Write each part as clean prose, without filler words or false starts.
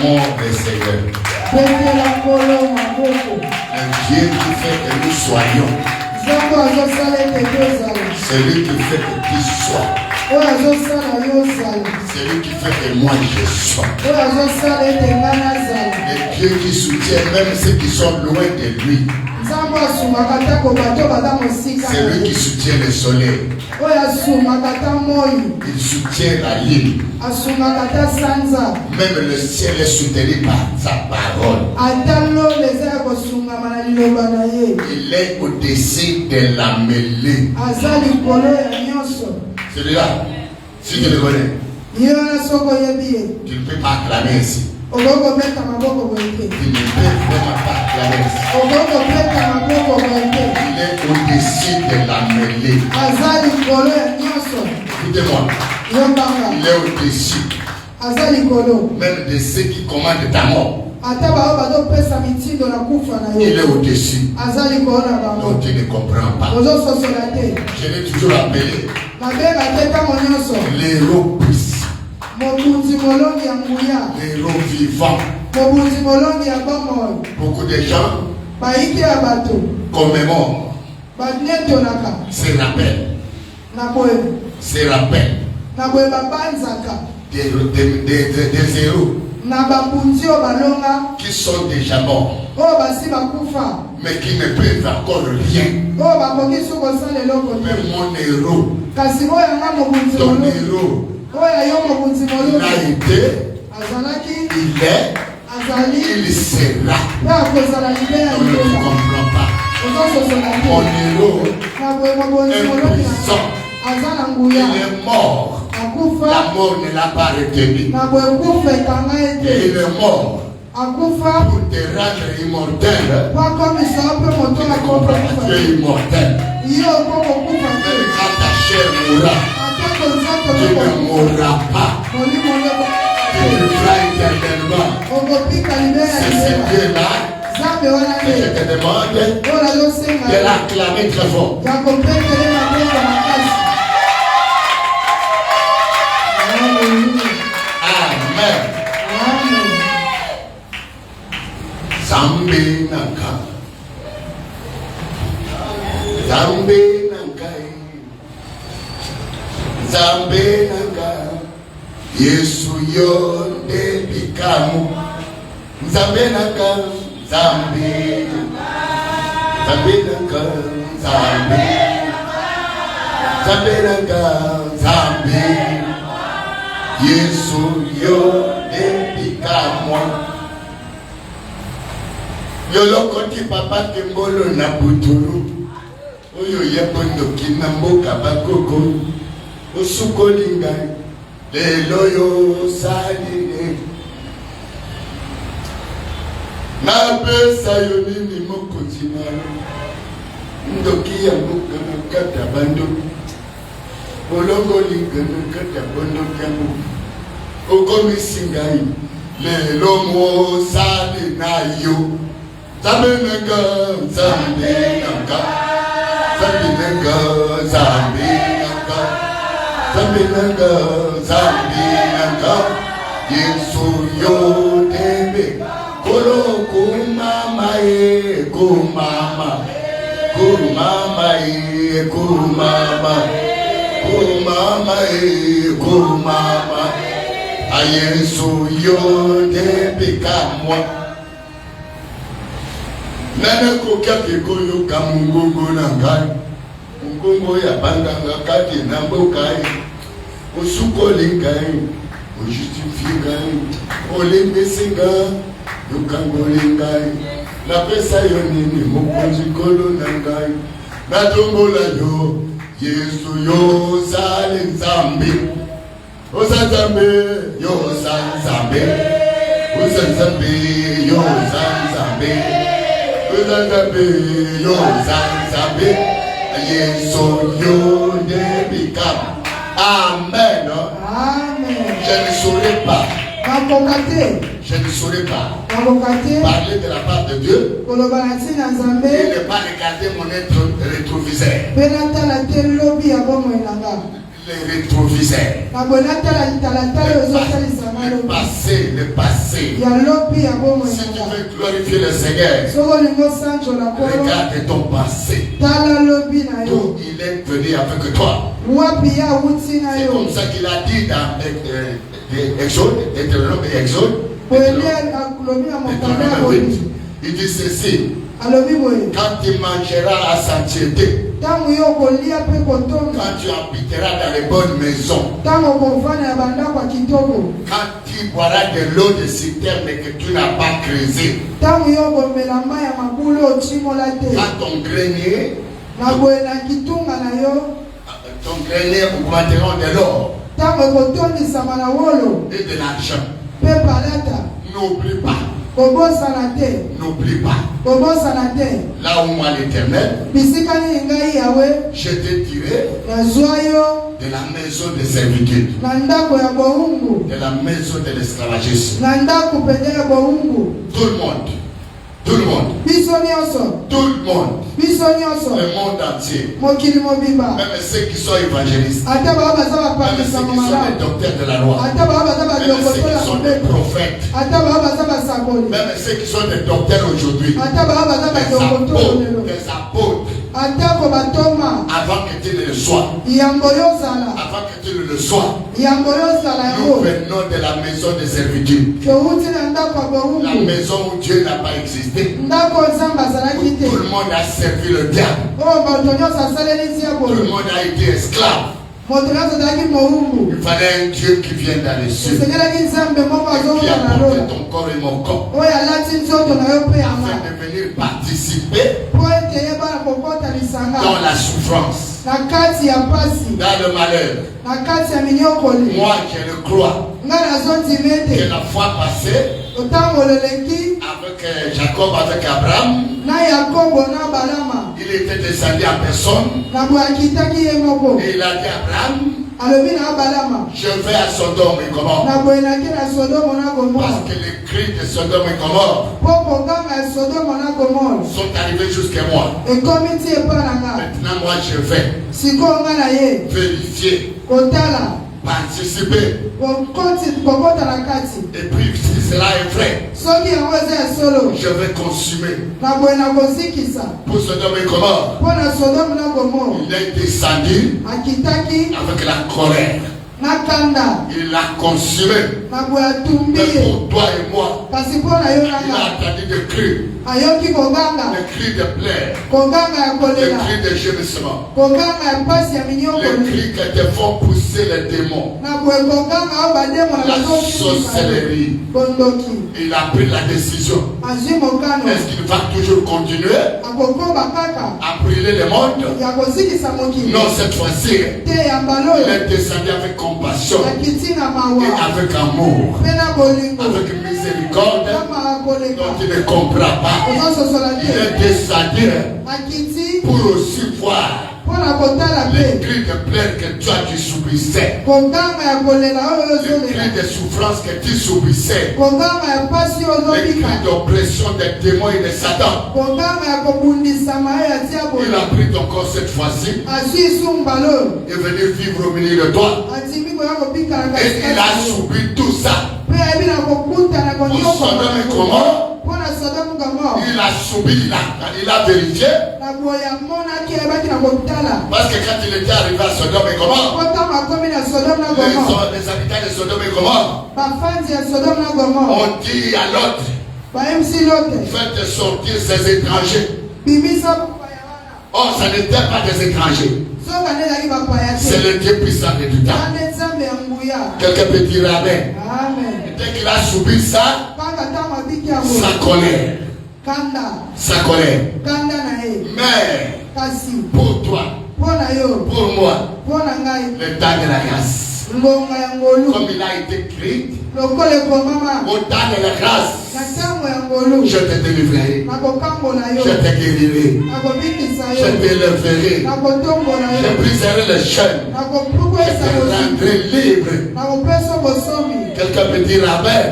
Acclamons le Seigneur. Un Dieu qui fait que nous soyons. C'est lui qui fait que tu sois. C'est lui qui fait que moi je sois. Le Dieu qui soutient même ceux qui sont loin de lui. C'est lui qui soutient le soleil. Il soutient la lune. Même le ciel est soutenu par sa parole. Il est au-dessus de la mêlée. Celui-là, si tu le connais, tu ne peux pas acclamer ici. Tu ne peux vraiment pas acclamer ici. Il est au-dessus de la mêlée. Écoutez-moi. Il est au-dessus. Même de ceux qui commandent ta mort. Il est au-dessus. Donc tu ne comprends pas. Je l'ai toujours appelé l'héros puissant. L'héros vivant. Beaucoup de gens commémorent, se rappellent des héros qui sont déjà morts, mais qui ne peuvent encore rien. Mais mon héros, ton héros, il a été, il est, il sera. Donc ne comprends pas. Mon héros est puissant. Il est mort. La mort ne l'a pas retenu. Il est mort pour te rendre immortel. Tu es immortel. Même quand ta chair mourra, tu ne mourras pas. Tu vivras éternellement. C'est ce Dieu-là que je te demande de l'acclamer très fort. Amen. Zambe nanka. Zambe nanka. Zambe nanka. Yesu yonde bikamu. Zambe nanka. Zambe. Zambe nanka. Zambe. Zambe nanka. Zambe. Yesu yonde bikamu. Yolokoti papa kembolo na buturu. Oyo yepondo kinamboka bakoko. Osukolinga. Lelo yo salile. Na pesa yo nini mokozi na. Ndoki ya moka na kata bando. Olongo linga na kata bando kamu. Okomisingai. Lelo mo sali na yo. Zambinanga, Zambinanga, Zambinanga, Zambinanga, Zambinanga, Zambinanga, Yesu yo debe, kolo kumama kumama, kumama kumama, kumama kumama, a Yesu yo debe kamwa. Nana kokaki koyo kamungongo nangai mungongo ya bandanga kati na mbokai usukolingai ujustifikai olembesinga yukangolingai na pesa yo nini mokonzi kolo nangai na tombola yo Yesu yo zali nzambe ozanzambe yo zanzambe ozanzambe yo zanzambe Zanzabe, yo Zanzabe, Yesu yo debika. Amen. Amen. Je ne saurais pas. Je ne saurais pas parler de la part de Dieu et ne pas regarder mon être rétroviseur. les rétroviseurs. Le passé. Si tu veux glorifier le Seigneur, regarde ton passé. D'où il est venu avec toi. C'est comme ça qu'il a dit dans Exode. Il dit ceci. Quand tu mangeras à satiété, quand tu habiteras dans les bonnes maisons, quand tu boiras de l'eau de citerne que tu n'as pas creusée, quand ton grenier augmenteront de l'or et de l'argent. N'oublie pas. N'oublie pas. Là où moi l'Éternel, je te dirai de la maison de servitude, de la maison de l'esclavagisme. Tout le monde. Tout le monde. Tout le monde. Le monde entier. Même ceux qui sont évangélistes. Même ceux qui sont des docteurs de la loi. Même ceux qui sont des prophètes. Même ceux qui sont des docteurs aujourd'hui. Des apôtres. Avant que tu ne le sois. Avant que tu ne le sois. Nous venons de la maison de servitude. La maison où Dieu n'a pas existé. Tout le monde a servi le diable. Tout le monde a été esclave. Il fallait un Dieu qui vienne dans les cieux, qui a porté ton corps et mon corps, afin de venir participer dans la souffrance, dans le malheur. Moi, je le crois que la fois passée, avec Jacob, avec Abraham, il était descendu en personne et il a dit à Abraham, je vais à Sodome et Gomorrhe, parce que les cris de Sodome et Gomorrhe sont arrivés jusqu'à moi. Maintenant moi je vais vérifier, participer. Et puis si cela est vrai, je vais consumer. Pour Sodome et Gomorrhe, il est descendu avec la colère. Il l'a consumé. Mais pour toi et moi, il a entendu des cris. Des cris de pleurs. Des cris de gémissement. Les cris qui te font pousser les démons. La sorcellerie. Il a pris la décision. Est-ce qu'il va toujours continuer à brûler le monde? Non, cette fois-ci, il est descendu avec compassion et avec amour, avec miséricorde dont il ne comprend pas. Il est descendu pour aussi voir les cris de pleurs que toi tu subissais, les cris de souffrance que tu subissais, les cris d'oppression des démons et de Satan. Il a pris ton corps cette fois-ci et venu vivre au milieu de toi. Et il a subi tout ça. Pour Sodome et Gomorrhe, il a subi, il a vérifié. Parce que quand il était arrivé à Sodome et Gomorrhe, les habitants de Sodome et Gomorrhe ont dit à l'autre, faites sortir ces étrangers. Or, ce n'était pas des étrangers. C'est le Dieu puissant de tout temps. Quelqu'un peut dire Amen. Dès qu'il a subi ça, sa colère. Mais pour toi, pour moi, le temps de la grâce, comme il a été écrit, au temps de la grâce, je te délivrerai, je te guérirai, je t'élèverai, je briserai les chaînes, je te rendrai libre. Quelqu'un peut dire Amen.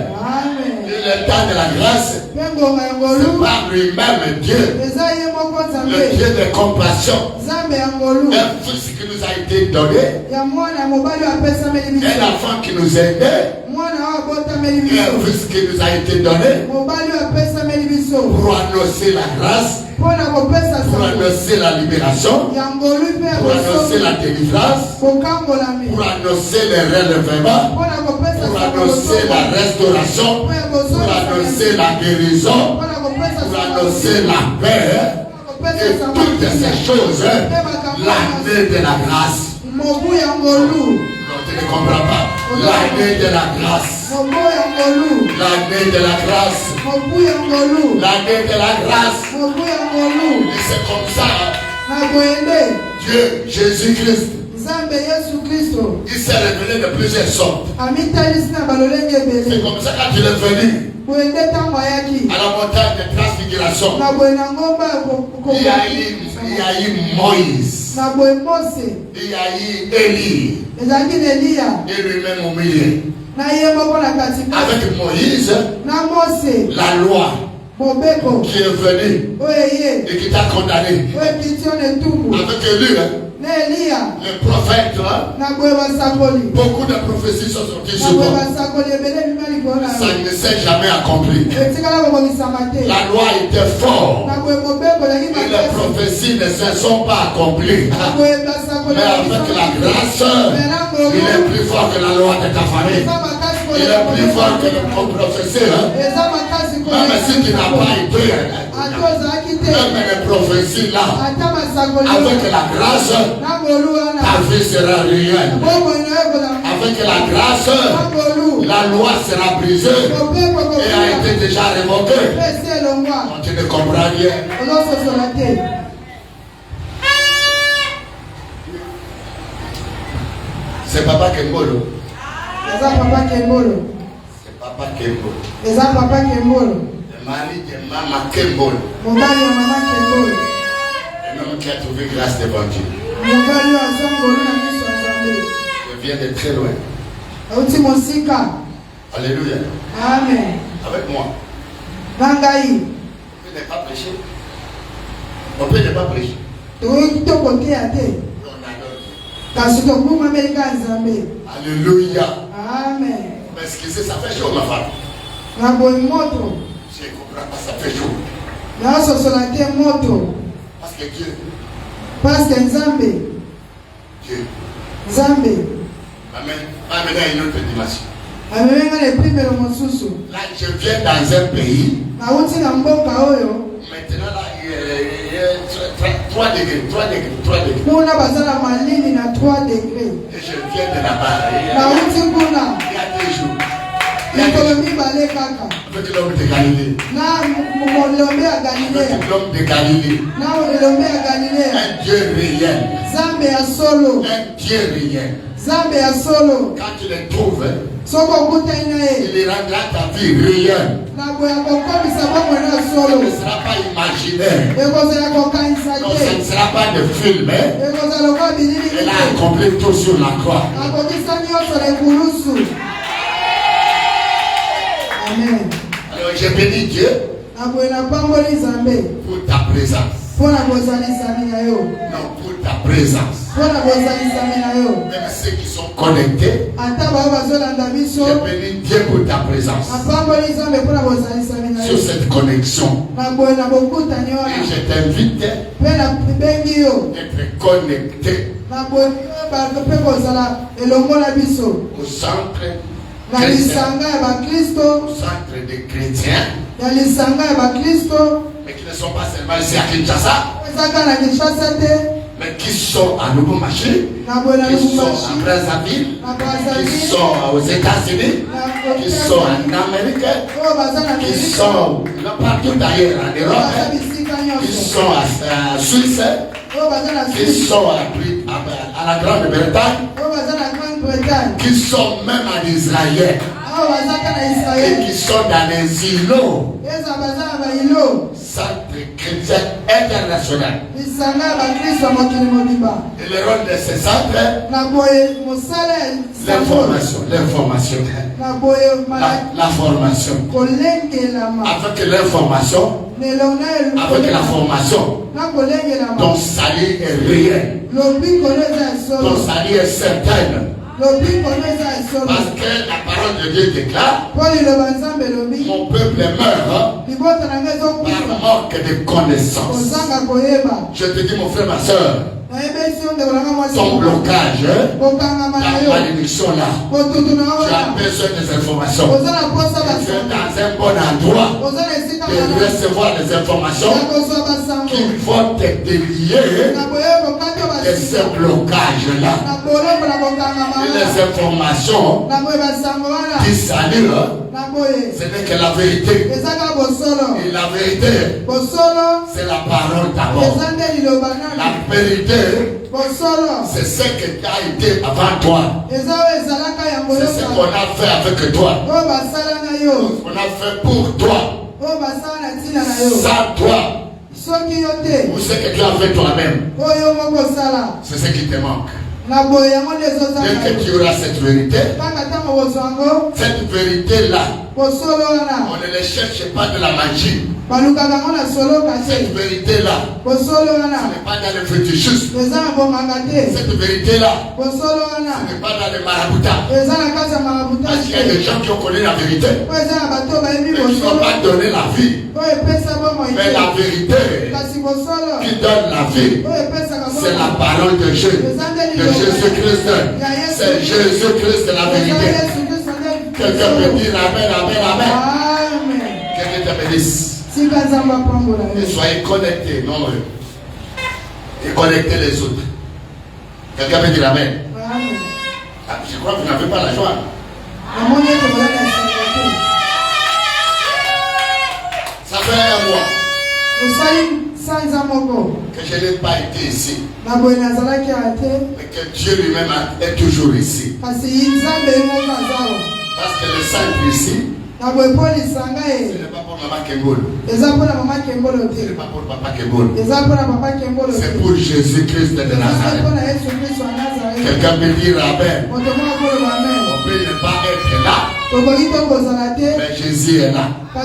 Il le temps de la grâce, c'est par lui-même Dieu, le Dieu de compassion, un fils qui nous a été donné, un enfant qui nous a aidés, et un fils qui nous a été donné pour annoncer la grâce, pour annoncer la libération, pour annoncer la délivrance, pour annoncer le relèvement, pour annoncer la restauration, pour annoncer la guérison, pour annoncer la paix, et toutes ces choses, l'année de la grâce. Non, tu ne comprends pas. L'année de la grâce. L'année de la grâce. L'année de la grâce. Et c'est comme ça. Dieu, Jésus-Christ, il s'est révélé de plusieurs sortes. C'est comme ça quand il est venu à la montagne de transfiguration, il y a eu Moïse, il y a eu Élie, et lui-même au milieu. Avec Moïse, la loi qui est venue et qui t'a condamné. Avec Élie, le prophète, beaucoup de prophéties sont sorties sur toi. Ça ne s'est jamais accompli. La loi était forte et les prophéties ne se sont pas accomplies. Mais avec la grâce, il est plus fort que la loi de ta famille. Il est plus fort que le professeur. Même si tu n'as pas été, même les prophéties là, avec la grâce, ta vie sera réelle. Avec la grâce, la loi sera brisée et a été déjà révoquée. Tu ne comprends rien. C'est Papa Kembolo. C'est Papa Kembolo. C'est Papa Kembolo. Le mari de Maman Kembolo. Un homme qui a trouvé grâce devant Dieu. Je viens de très loin. Alléluia. Amen. Avec moi. On peut ne pas prêcher. On peut ne pas prêcher. Alléluia. Amen. Mais ce que ça fait chaud, ma femme. Je ne comprends pas, ça fait chaud. Parce que Dieu. Dieu. Amène à une autre dimension. Là, je viens dans un pays. Maintenant, là, il y a 3 degrés. Et je viens de là-bas. Il y a 2 jours. Avec l'homme de Galilée. Avec l'homme de Galilée. Un Dieu réel. Un Dieu réel. Quand tu le trouves, il rendra ta vie réelle. Ce ne sera pas imaginaire. Non, ce ne sera pas de film. Elle a accompli tout sur la croix. Amen. Alors je bénis Dieu pour ta présence. Non, pour ta présence. Même ceux qui sont connectés, je bénis Dieu pour ta présence. Sur cette connexion. Et je t'invite d'être connecté au centre des chrétiens, mais qui ne sont pas seulement ici à Kinshasa, mais qui sont à Lubumbashi, qui sont à Brazzaville, qui sont aux États-Unis, qui sont en Amérique, qui sont partout ailleurs en Europe, qui sont en Suisse, qui sont à la Grande-Bretagne, qui sont même en Israël. et qui sont dans les îlots, centre chrétien international. Et le rôle de ces centres, l'information. La formation. Avec l'information, avec la formation, ton salut est réel. Ton salut est certain. Parce que la parole de Dieu déclare: mon peuple meurt par manque de connaissance. Je te dis, mon frère, ma soeur, ton blocage, ta malédiction là, tu as besoin des informations. Tu es dans un bon endroit de recevoir les informations qui vont te délier de ce blocage là. Et les informations qui saluent, ce n'est que la vérité. Et la vérité, c'est la parole d'abord. La vérité, c'est ce que tu as été avant toi. C'est ce qu'on a fait avec toi. On a fait pour toi. Sans toi. Ou ce que tu as fait toi-même. C'est ce qui te manque. Dès que tu auras cette vérité, cette vérité-là, on ne les cherche pas de la magie. Cette vérité-là, ce n'est pas dans le fétichisme. Cette vérité-là, ce n'est pas dans le maraboutat. Parce qu'il y a des gens qui ont connu la vérité, mais qui n'ont pas donné la vie. Mais la vérité qui donne la vie, c'est la parole de Dieu, de Jésus-Christ. C'est Jésus-Christ la vérité. Quelqu'un peut dire Amen, Amen, Amen. Quelqu'un te bénisse. Et soyez connectés, nombreux. Et connectez les autres. Quelqu'un peut dire Amen. Ah, je crois que vous n'avez pas la joie. Ça fait un mois que je n'ai pas été ici. Mais que Dieu lui-même est toujours ici. Parce que le centre ici, ce n'est pas pour Maman Kembolo. Ce n'est pas pour Papa Kembolo. C'est pour Jésus-Christ de Nazareth. Quelqu'un peut dire Amen. On peut ne pas être là, mais Jésus est là. Et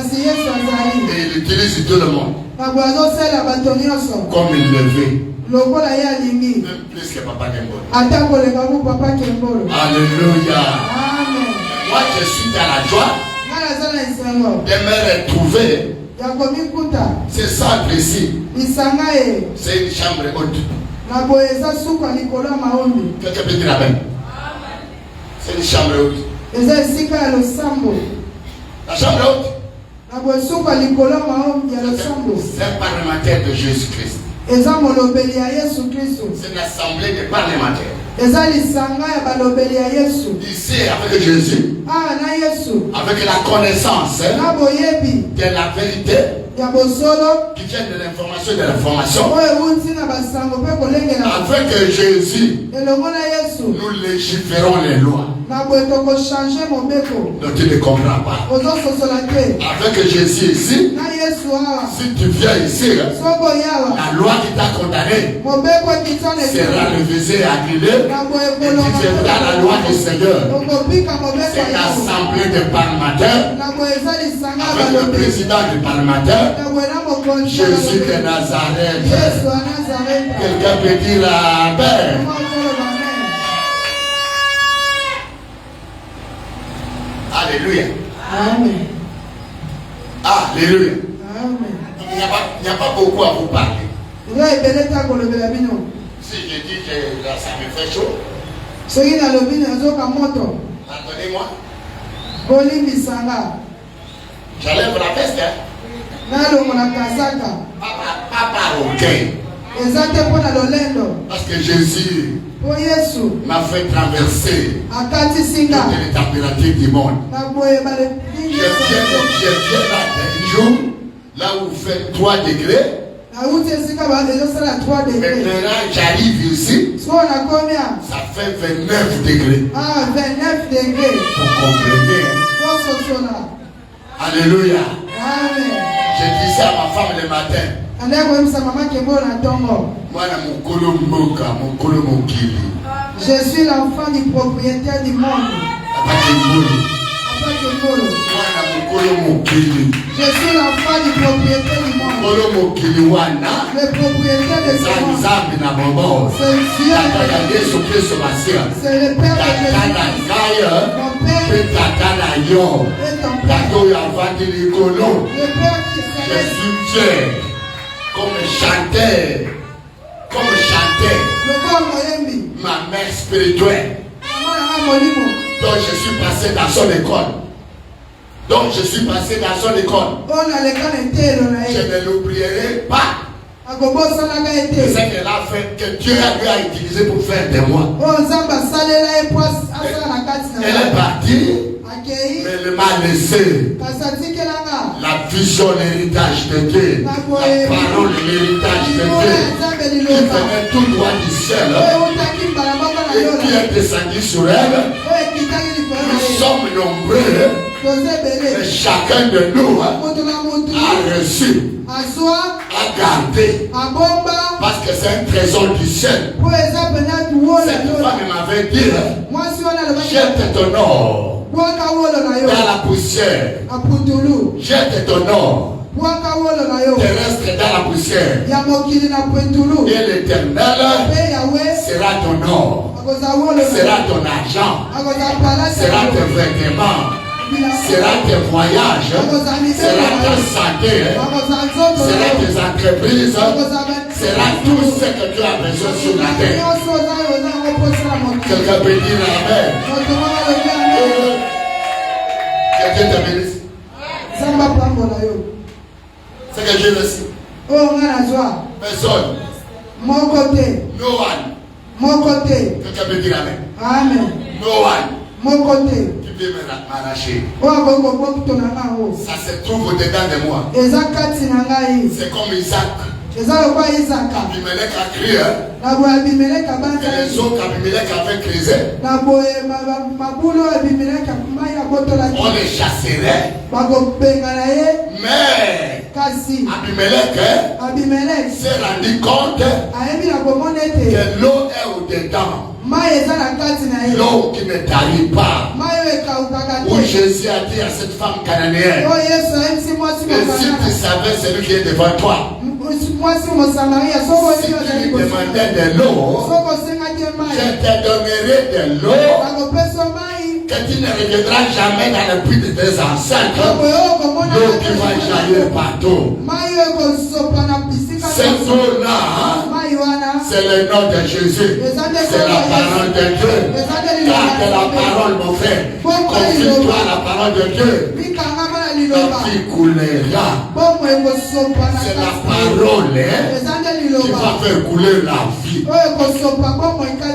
il utilise tout le monde comme il le veut. Même plus que Papa Kembolo. Alléluia. Moi je suis dans la joie de me retrouver. Ce centre ici, c'est une chambre haute. Quelqu'un peut dire Amen. C'est une chambre haute. La chambre haute, c'est un parlementaire de Jésus-Christ. C'est une assemblée de parlementaires. Ici, avec Jésus, avec la connaissance de la vérité, qui vient de l'information, avec Jésus, nous légiférons les lois. Donc tu ne comprends pas. Avec Jésus ici, si tu viens ici, la loi qui t'a condamné sera révisée et annulée, et tu viendras la loi du Seigneur. C'est l'assemblée des parlementaires avec le président du parlementaire, Jésus de Nazareth. Quelqu'un peut dire Amen. Alléluia. Amen. Alléluia. Il n'y a pas beaucoup à vous parler. Si je dis que là, ça me fait chaud, pardonnez-moi. J'enlève la veste. Pas par orgueil. Parce que Jésus m'a fait traverser toutes les températures du monde. Je viens là d'un jour, là où il fait 3 degrés. Maintenant, j'arrive ici, ça fait 29 degrés. Ah, 29 degrés. Vous comprenez? Alléluia. Amen. Je disais à ma femme le matin. Je suis l'enfant du propriétaire du monde. Je suis l'enfant du propriétaire du monde. Le propriétaire de ce monde. C'est Dieu. C'est le Père de Jésus. Mon Père et ton Père. Le Père qui je suis fier comme chanteur. Ma mère spirituelle. Donc je suis passé dans son école. Je ne l'oublierai pas. C'est ce qu'elle a fait, que Dieu lui a utilisé pour faire de moi. Elle est partie, mais elle m'a laissé la vision, l'héritage de Dieu, la parole, l'héritage de Dieu, qui venait tout droit du ciel et qui est descendu sur elle. Nous sommes nombreux, et chacun de nous a reçu, a gardé, parce que c'est un trésor du ciel. Cette femme m'avait dit, jette ton or dans la poussière, jette ton or terrestre dans la poussière, et l'Éternel sera ton or, sera ton argent, sera tes vêtements, sera tes voyages, sera ta santé, sera tes entreprises, sera tout ce que tu as besoin sur la terre. Quelqu'un peut dire Amen. Quelqu'un te bénisse. C'est que Dieu le sait. Personne. Mon côté. No one. Mon côté. Quelqu'un peut dire Amen. Amen. No one. Mon côté. Tu peux m'arracher. Ça se trouve au-dedans de moi. C'est comme Isaac. Abimelech a crié. Et les autres Abimelech avaient creusé. On les chasserait. Mais Abimelech s'est rendu compte que l'eau est au-dedans. L'eau qui ne tarit pas. Où Jésus a dit à cette femme cananéenne, et si tu savais celui qui est devant toi, si tu lui demandais de l'eau, je te donnerai de l'eau que tu ne reviendras jamais dans le puits de tes ancêtres. L'eau qui va jaillir partout. Cette eau-là, c'est le nom de Jésus. C'est la parole de Dieu. Garde la parole, mon frère. Confie-toi à la parole de Dieu. La vie coulera. C'est la parole qui va faire couler la vie.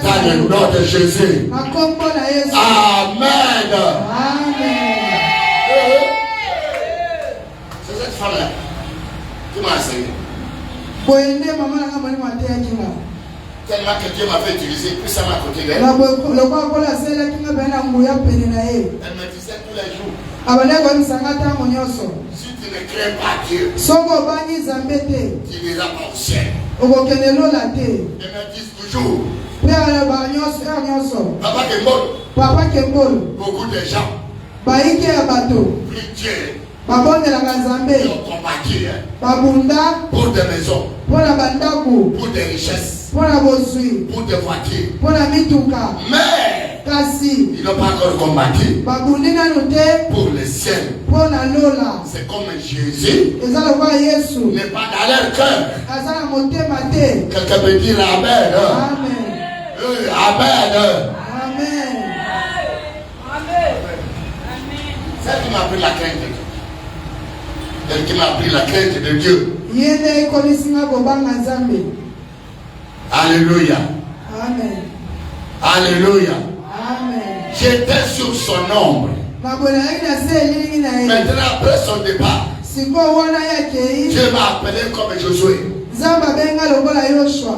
Dans le nom de Jésus. Amen. C'est cette femme-là qui m'a enseigné. Tellement que Dieu m'avait utilisé puissamment à côté d'elle. Elle me disait tous les jours, si tu ne crains pas Dieu, tu n'iras pas au ciel. Elle me dit toujours, Papa Kembol, beaucoup de gens prient Dieu. Ils ont combattu pour des maisons, pour des richesses, pour des voitures. Mais ils n'ont pas encore combattu pour le ciel. C'est comme Jésus n'est pas dans leur cœur. Quelqu'un peut dire Amen. Amen. C'est qui m'a pris la crainte de Dieu. Elle qui m'a appris la crainte de Dieu. Alléluia. Amen. Alléluia. Amen. J'étais sur son ombre. Maintenant, après son départ, Dieu m'a appelé comme Josué.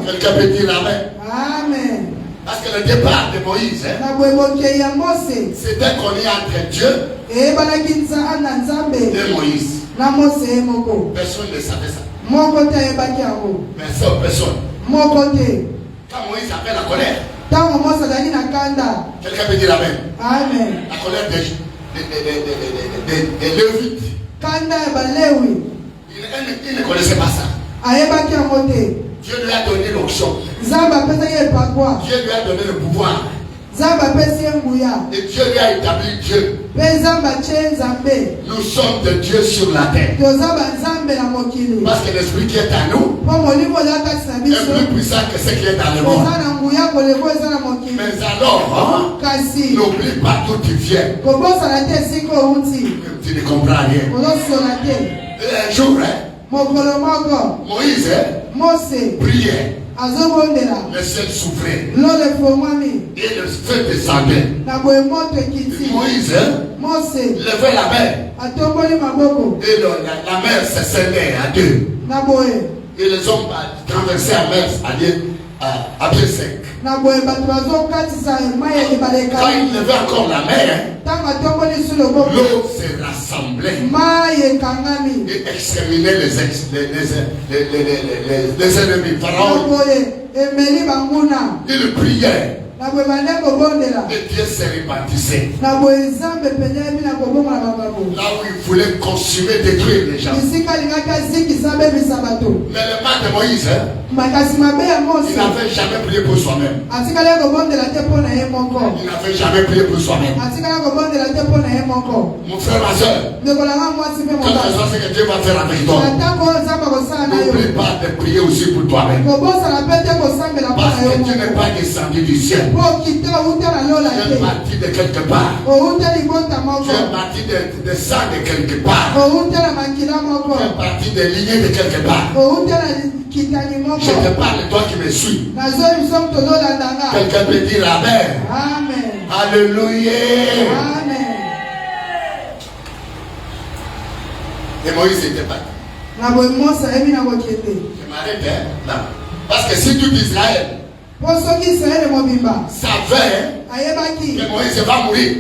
Quelqu'un peut dire Amen. Amen. Parce que le départ de Moïse, c'était qu'on est entre Dieu Et Moïse. Personne ne savait ça. Personne. Quand Moïse appelle la colère, quelqu'un peut dire amen. Amen. La colère des Lévites. Il ne connaissait pas ça. Dieu lui a donné l'onction. Dieu lui a donné le pouvoir. Et Dieu lui a établi Dieu. Nous sommes de Dieu sur la terre. Parce que l'esprit qui est à nous est plus puissant que ce qui est dans le monde. Mais alors, n'oublie pas d'où tu viens. Tu ne comprends rien. Et un jour, Moïse priait. Le ciel s'ouvrait. Et le feu descendait. Moïse levait la main. Et la mer se scellait à deux. Et les hommes traversaient la mer à pied sec. Quand il levait encore la mer, l'eau se rassemblait et exterminait les ennemis. Pharaon, il priait. Et Dieu se répartissait. Là où il voulait consumer, détruire les gens. Mais le mal de Moïse, il n'avait jamais prié pour soi-même. Il n'avait jamais prié pour soi-même. Mon frère, ma soeur, quelle que soit ce que Dieu va faire avec toi, n'oublie pas de prier aussi pour toi-même. Parce que tu n'es pas descendu du ciel. Tu es parti de quelque part. Tu es parti de sang de quelque part. Tu es parti de lignées de quelque part. Je te parle, toi qui me suis. Quelqu'un peut dire Amen. Amen. Alléluia. Amen. Et Moïse était parti. Je m'arrête là. Parce que si tout Israël savait que Moïse va mourir,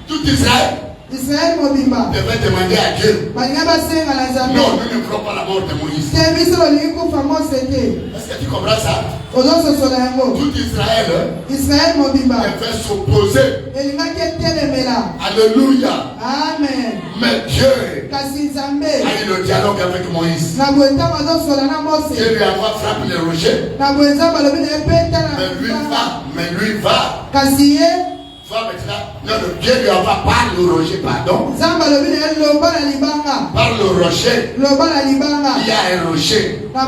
tout Israël devait demander à Dieu. Non, nous ne voulons pas la mort de Moïse. Est-ce que tu comprends ça? Tout Israël devait s'opposer. Alléluia. Amen. Mais Dieu a eu le dialogue avec Moïse. Dieu lui a frappé le rocher. Mais lui va. Non, Dieu lui a parlé au rocher, pardon. Par le rocher, il y a un rocher. Il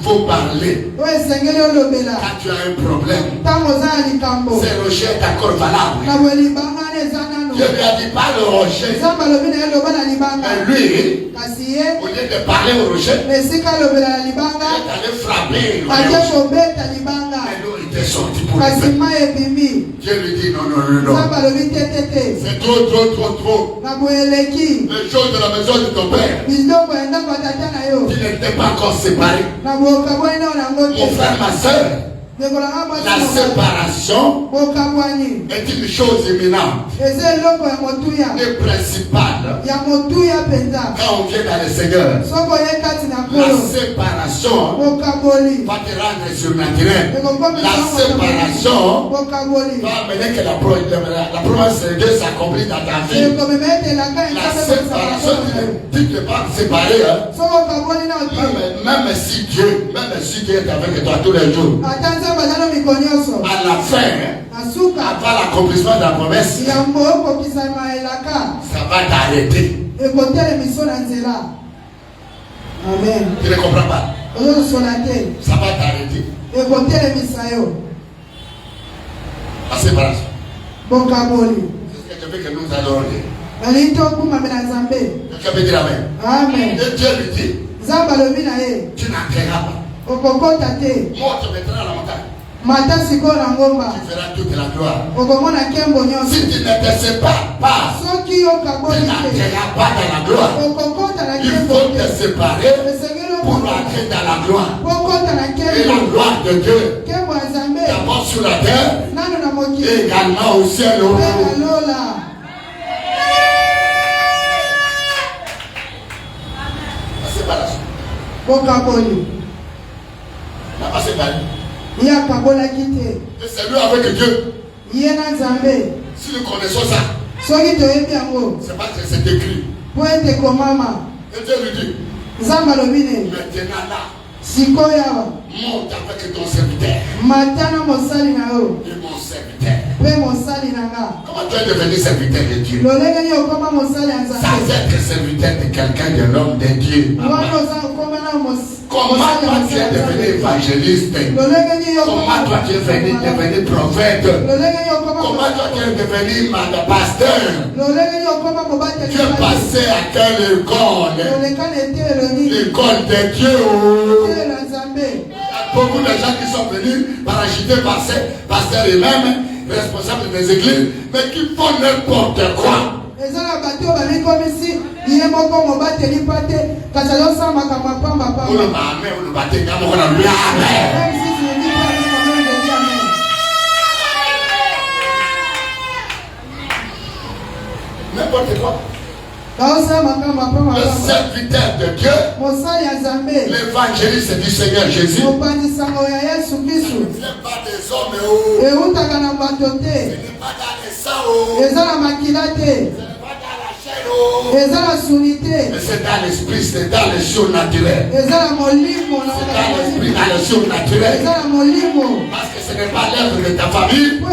faut parler. Quand tu as un problème, ce rocher est encore valable. Dieu lui a dit par le rocher. Mais lui, au lieu de parler au rocher, il est allé frapper le rocher. Et l'eau était sortie pour le faire. Dieu lui dit non. C'est trop. Les choses de la maison de ton père, tu n'étais pas encore séparé. Mon frère, ma soeur, la séparation est une chose imminente et principale. Quand on vient dans le Seigneur, la séparation va te rendre surnaturel. La séparation va amener que la promesse de Dieu s'accomplit dans ta vie. La séparation, tu ne peux pas te séparer. Même si Dieu est avec toi tous les jours. À la fin, avant l'accomplissement de la promesse, ça va t'arrêter. Amen. Tu ne comprends pas? Ça va t'arrêter. La séparation. C'est ce que je veux que nous allons dire. Quelqu'un peut dire Amen. Amen. Et Dieu lui dit, tu n'entreras pas. Moi, tu mettras la montagne. Tu feras toute la gloire. Si tu ne te sépares pas, tu n'entreras pas dans la gloire. Il faut te séparer pour entrer dans la gloire. Et la gloire de Dieu, d'abord sur la terre et également au ciel. c'est lui avec Dieu. Si nous connaissons ça, c'est parce que c'est écrit. Et Dieu lui dit, maintenant là, monte avec ton serviteur. Et mon serviteur. Comment tu es devenu serviteur de Dieu? Sans être serviteur de quelqu'un, de l'homme de Dieu. Comment toi tu es devenu évangéliste? Comment toi tu es devenu prophète? Comment toi tu es devenu pasteur? Tu es passé à quelle école? L'école de Dieu. Beaucoup de gens qui sont venus parachutés par ces pasteurs eux-mêmes, responsables des églises, mais qui font n'importe quoi. N'importe quoi. Le serviteur de Dieu, l'évangéliste du Seigneur Jésus, ce n'est pas des hommes, ce n'est pas dans les sangs, ce n'est pas dans la chair, mais c'est dans l'esprit, c'est dans le surnaturel. C'est dans l'esprit, dans le surnaturel. Parce que ce n'est pas l'œuvre de ta famille, ce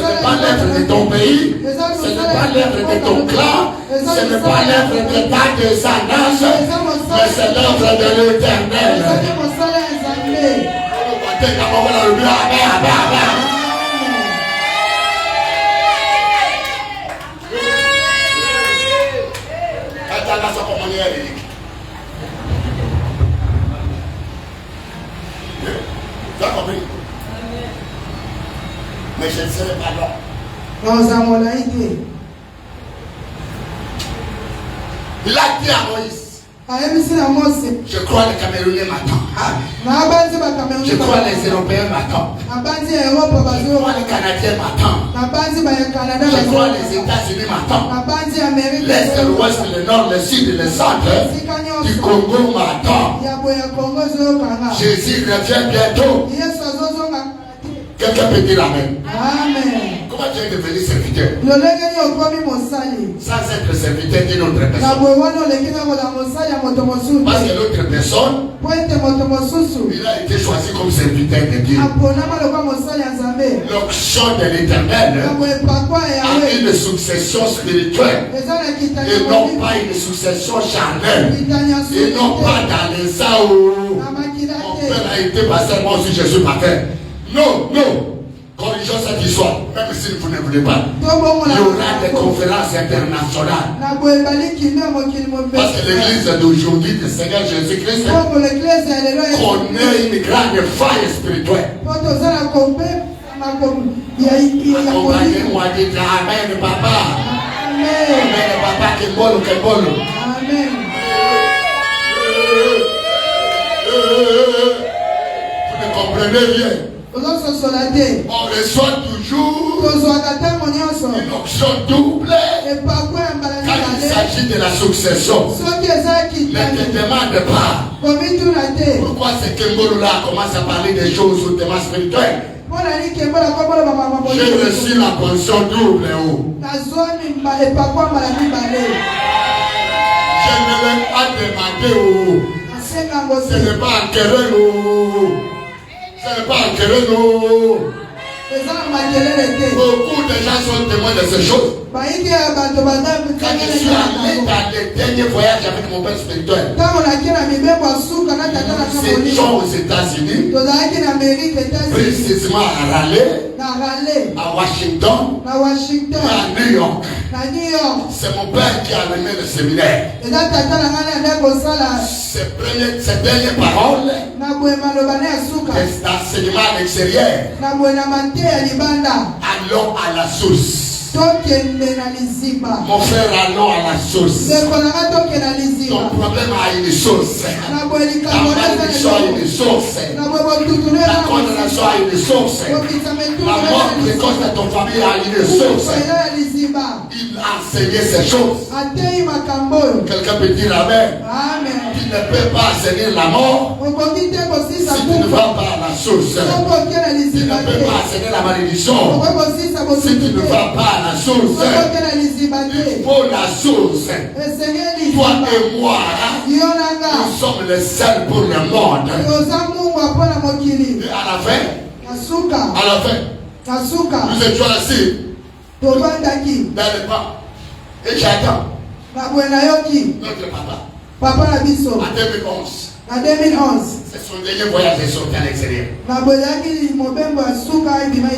n'est pas l'œuvre de ton pays, ce n'est pas l'œuvre de ton clan, ce n'est pas l'œuvre de ta descendance, mais c'est l'œuvre de l'Éternel. Tu as compris? Mais je ne serai pas là. Il a dit à Moïse, je crois les Camerounais m'attendent. Je crois les Européens m'attendent. Je crois les Canadiens m'attendent. Je crois les États-Unis m'attendent. L'Est, l'Ouest, le Nord, le Sud, le Centre du Congo m'attendent. Jésus revient bientôt. Quelqu'un peut dire Amen. Amen. Comment tu es devenu serviteur? Sans être serviteur d'une autre personne. Parce que l'autre personne, il a été choisi comme serviteur de Dieu. L'onction de l'Éternel a une succession spirituelle et non pas une succession charnelle. Et non pas dans les sangs où mon père a été passé, moi aussi je suis pasteur. Non, non. Corrigeons cette histoire, même si vous ne voulez pas. Il y aura des conférences internationales. Parce que l'église d'aujourd'hui, le Seigneur Jésus-Christ, connaît une grande faille spirituelle. Accompagnez-moi, dites Amen, papa. Amen, papa, que bolo. Amen. Vous ne comprenez rien. On reçoit toujours une option double quand il s'agit de la succession. Ne te demande pas pourquoi ce Kembolo-là commence à parler des choses au thème spirituel. J'ai reçu la pension double. Je ne l'ai pas demandé. Ce n'est pas un querelle. Ce n'est pas un querelle. Beaucoup de gens sont témoins de ces choses. Quand je suis allé dans le dernier voyage avec mon père spirituel, c'est aux États-Unis, précisément à Raleigh, à Washington, à New York. C'est mon père qui a amené le séminaire. Ces dernières paroles, d'enseignement à l'extérieur, allons à la source. Mon frère, allons à la source. Ton problème a une source. Ta malédiction a une source. Ta condamnation a une source. La mort précoce de ton famille a une source. Il a enseigné ces choses. Quelqu'un peut dire Amen. Tu ne peux pas enseigner la mort si tu ne vas pas à la source. Tu ne peux pas enseigner la malédiction si tu ne vas pas à la source. Il faut la source. Toi et moi, nous sommes les seuls pour le monde. Et à la fin, nous étions assis dans le banc. Et j'attends notre papa. En 2011. C'est son dernier voyage de sortie à l'extérieur.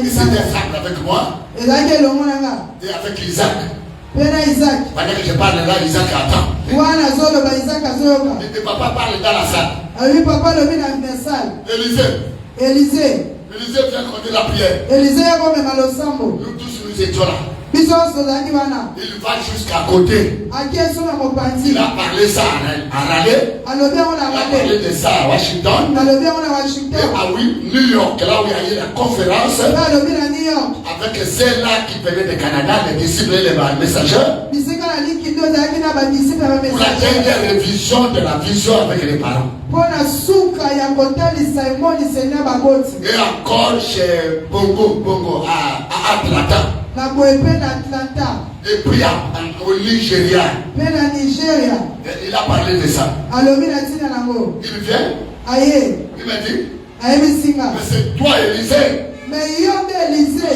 Il s'était ensemble avec moi et avec Isaac. Pendant que je parle là, Isaac attend. Et papa parle dans la salle. Élisée vient conduire la prière. Nous tous nous étions là. Il va jusqu'à côté. Il a parlé ça à Raleigh. Il a parlé de ça à Washington. Et à New York, là où il y a eu la conférence. Avec ceux-là qui venaient du Canada, les disciples et les messagers. Pour la dernière révision de la vision avec les parents. Et encore chez Bongo à Atlanta. Et puis au Nigeria. Il a parlé de ça. Il vient. Il m'a dit. Mais c'est toi, Élisée.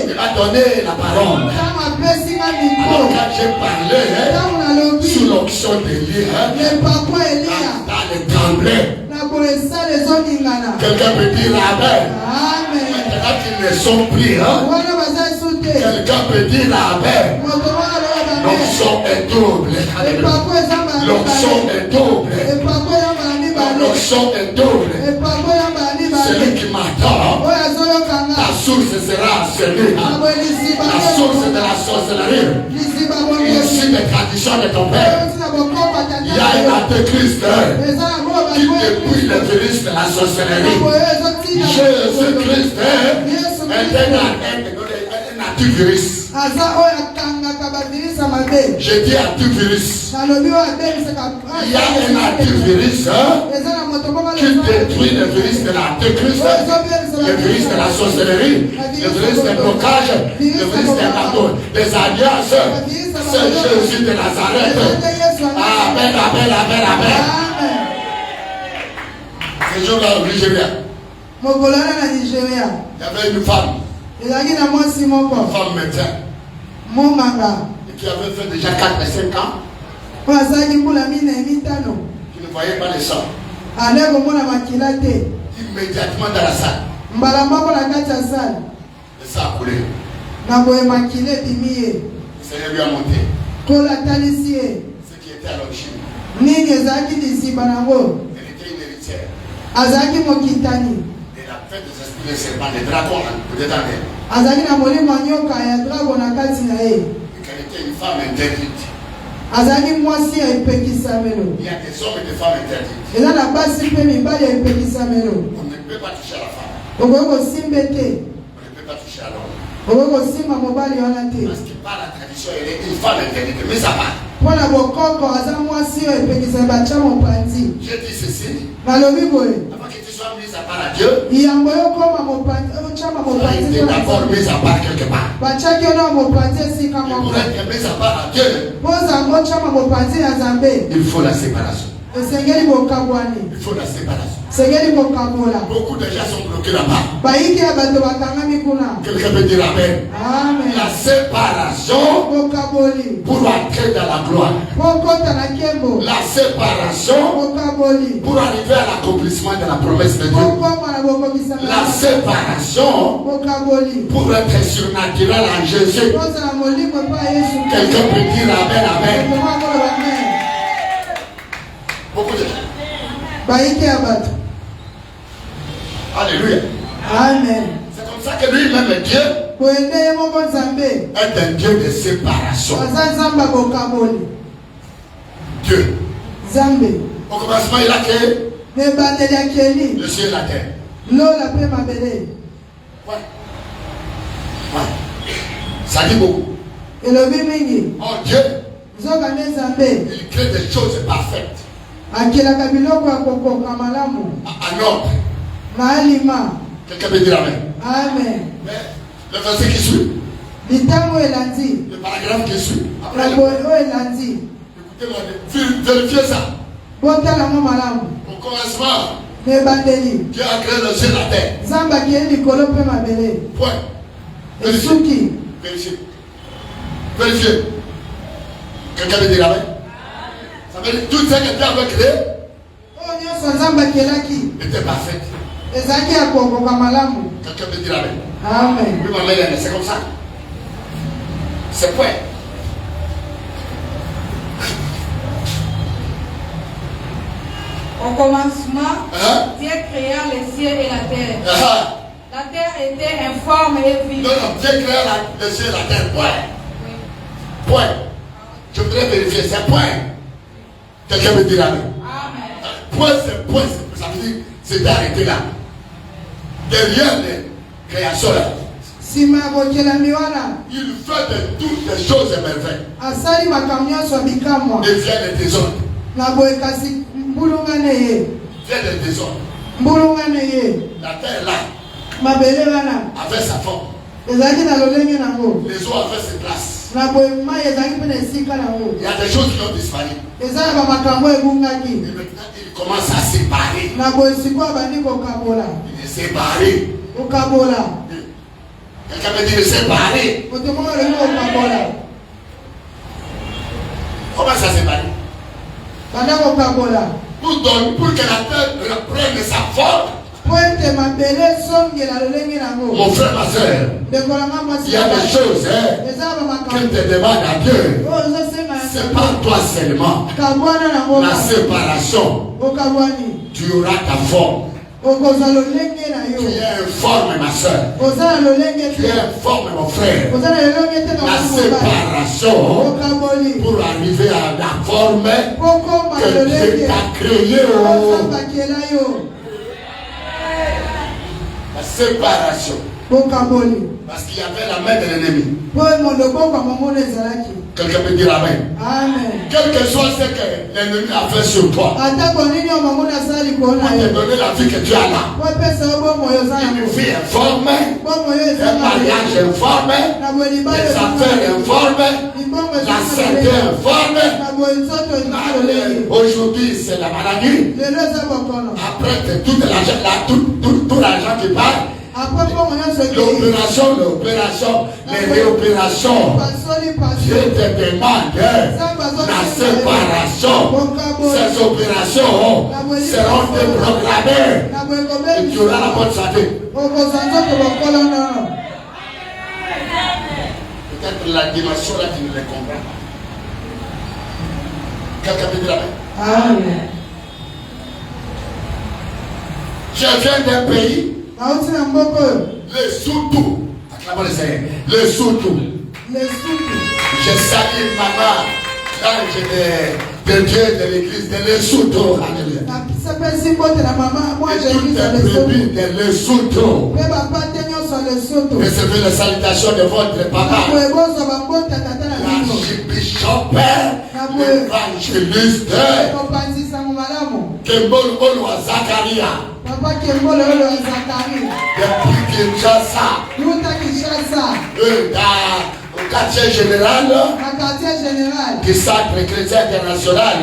Il m'a donné la parole. Alors quand j'ai parlé sous l'onction d'Élie, dans les tremblés, quelqu'un peut dire Amen. Maintenant qu'ils ne sont plus, quelqu'un peut dire Amen. L'onction est double. L'onction est double. L'onction est double. Celui qui m'attend, la source sera celui. La source de la sorcellerie. Ici, les traditions de ton père. Il y a un antéchrist qui depuis le virus de la sorcellerie. Jésus-Christ est un antivirus. Je dis antivirus. Il y a un antivirus qui détruit le virus de l'antéchrist, le virus de la sorcellerie, le virus des blocages, le virus des bateaux, des alliances. C'est Jésus de Nazareth. Amen, amen, amen, amen. Ce jour-là au Nigeria, il y avait une femme. Une femme médecin. Et qui avait fait déjà 4 et 5 ans. Qui ne voyait pas le sang. Immédiatement dans la salle. Le sang a coulé. Le Seigneur lui a monté ce qui était à l'origine. Elle était une héritière. Et la fête des esprits des serpents, des dragons, peut-être en elle. Qu'elle était une femme interdite. Il y a des hommes et des femmes interdites. On ne peut pas toucher à la femme. On ne peut pas toucher à l'homme. Parce que par la tradition, elle est une femme interdite. Mais ça va. Je dis ceci. Avant que tu sois mise à part à Dieu, tu as été d'abord mise à part quelque part. Et pour être mise à part à Dieu, il faut la séparation. Il faut la séparation. Beaucoup de gens sont bloqués là-bas. Quelqu'un peut dire Amen. La séparation pour entrer dans la gloire. La séparation pour arriver à l'accomplissement de la promesse de Dieu. La séparation pour être surnaturel en Jésus. Quelqu'un peut dire Amen, Amen. Beaucoup de gens. Alléluia. Amen. C'est comme ça que lui-même est Dieu. Est un Dieu de séparation. Dieu. Au commencement, il a créé le ciel et la terre. Ouais. Ça dit beaucoup. Oh Dieu, il crée des choses parfaites. En ordre. Quelqu'un peut dire Amen. Amen. Mais le verset qui suit. Le paragraphe qui suit. Après, écoutez-moi, vérifiez ça. Au commencement, Dieu a créé le ciel et la terre. Point. Vérifiez. Vérifiez. Vérifiez. Quelqu'un peut dire Amen. Ça veut dire tout ce que Dieu avait créé était parfait. Quelqu'un peut dire Amen. Amen. Oui, maman, c'est comme ça. C'est point. Au commencement, Dieu créa les cieux et la terre. La terre était informe et vide. Non, Dieu créa les cieux et la terre. Point. Oui. Point. Je voudrais vérifier, c'est point. Quelqu'un peut dire Amen. Point, c'est point. Ça veut dire c'est arrêté là. Derrière les créations là. Il fait de toutes les choses et merveilles. Il vient des désordres. Vient des désordres. La terre là avait sa forme. Les eaux avaient ses places. Il y a des choses qui ont disparu. Et maintenant, il commence à séparer. Il est séparé. Quelqu'un me dit de séparer. Comment ça séparer? Pour que la terre reprenne sa forme. Mon frère, ma soeur, il y a des choses que te demande à Dieu. C'est pas toi seulement. La séparation. Tu auras ta forme. Tu es informe, ma soeur. Tu es informe, mon frère. La séparation pour arriver à la forme que Dieu t'a créée. La séparation. Parce qu'il y avait la main de l'ennemi. Quelqu'un peut dire Amen. Amen. Quel que soit ce que l'ennemi a fait sur toi, pour te donner la vie que tu as là, une vie informée, un mariage informé, des affaires informées, la santé informée. Aujourd'hui, c'est la maladie. Après, tout l'argent qui part. L'opération, les réopérations. Dieu te demande la séparation. Ces opérations seront déprogrammées. Et tu auras la bonne santé. Peut-être la dimension là, tu ne les comprends pas. Quelqu'un peut dire Amen. Je viens d'un pays. Les Soutou. Acclamons le Seigneur. Les Soutou. Je salue maman, l'ange de Dieu de l'église de Lesotho. Alléluia. Et toutes les brebis de Lesotho. Recevez les salutations de votre papa. L'archibishop, l'évangéliste, Kembol Olwa Zakaria. Depuis Kinshasa, au quartier général, du Centre chrétien international,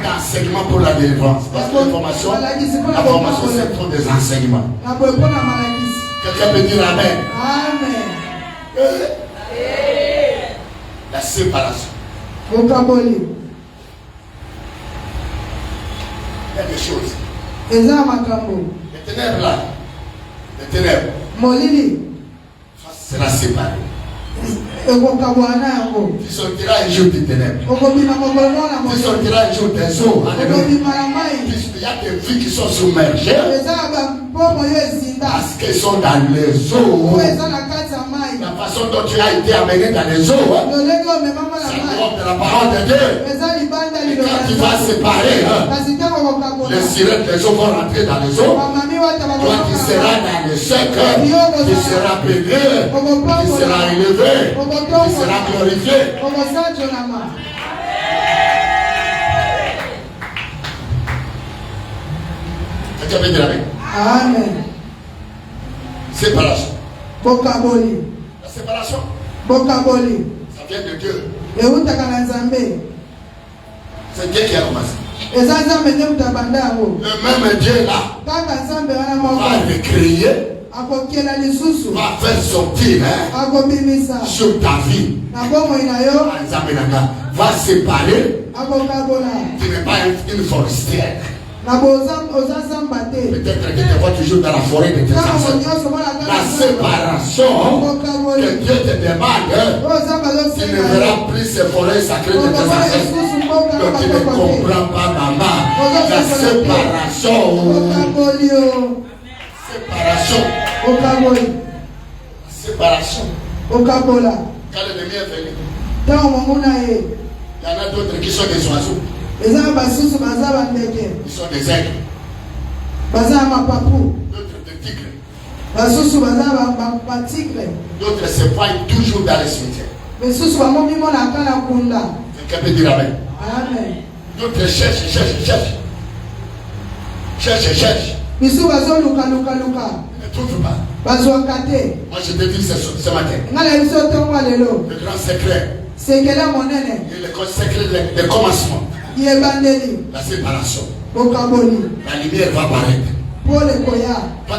d'enseignement pour la délivrance. Parce que la formation, c'est trop des enseignements. Quelqu'un peut dire Amen. Amen. La séparation. Il y a des choses. Les ténèbres là, les ténèbres, ça sera séparé. Tu sortiras un jour des ténèbres. Tu sortiras un jour des eaux. Il y a des vies qui sont submergées parce qu'elles sont dans les eaux. La façon dont tu as été amené dans les eaux, ça demande de la parole de Dieu. Et quand tu vas séparer, Les sirènes, les eaux vont rentrer dans les eaux. Toi qui seras dans le secret, tu seras béni, tu seras élevé, tu seras glorifié. Tu as dire avec? Amen. Séparation. Bokaboli. La séparation. Bokaboli. Ça vient de Dieu. C'est Dieu qui a commencé. Le même Dieu là va recréer, va faire sortir sur ta vie. Va séparer. Tu n'es pas une forestière. Peut-être que tu vas toujours dans la forêt de tes ancêtres. La séparation que Dieu te demande, tu ne verras plus ces forêts sacrées de tes ancêtres. Donc tu ne comprends pas, maman. La séparation. Séparation. Séparation. Quand l'ennemi est venu, il y en a d'autres qui sont des oiseaux. Ils sont des aigles. D'autres des tigres. D'autres se pointent toujours dans les cimetières. Quelqu'un peut dire amen. D'autres cherchent. Ils ne trouvent pas. Moi je te dis ce matin. Le grand secret. Et le secret de commencement. La séparation. La lumière va apparaître. Toi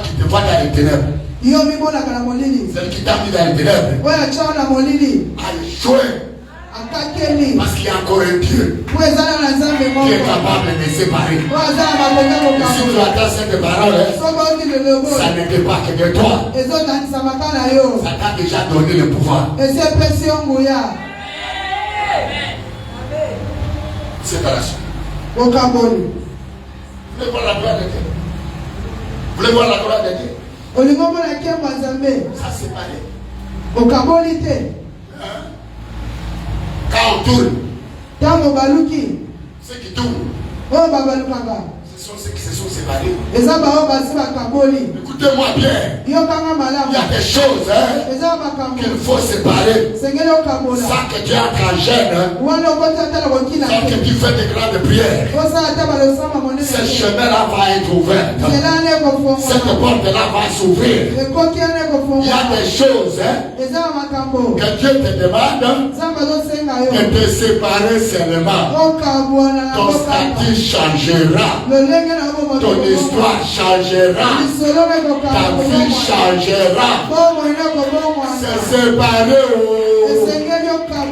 qui te vois dans les ténèbres. Celle qui t'a mis dans les ténèbres a échoué. Parce qu'il y a encore un Dieu qui est capable de séparer. Et si tu attends cette parole, ça n'était pas que de toi. Ça t'a déjà donné le pouvoir. Séparation. Vous voulez voir la gloire de Dieu? Vous voulez voir la gloire de Dieu? Ça séparé. Quand on tourne, ceux qui tournent, ce sont ceux qui se sont séparés. Écoutez-moi bien. Il y a des choses qu'il faut séparer. Sans que tu entres en gêne, sans que tu fais des grandes prières, ce chemin-là va être ouvert. Cette porte-là va s'ouvrir. Il y a des choses que Dieu te demande de te séparer seulement. Ton statut changera. Ton histoire changera. Ta vie changera. Se séparer.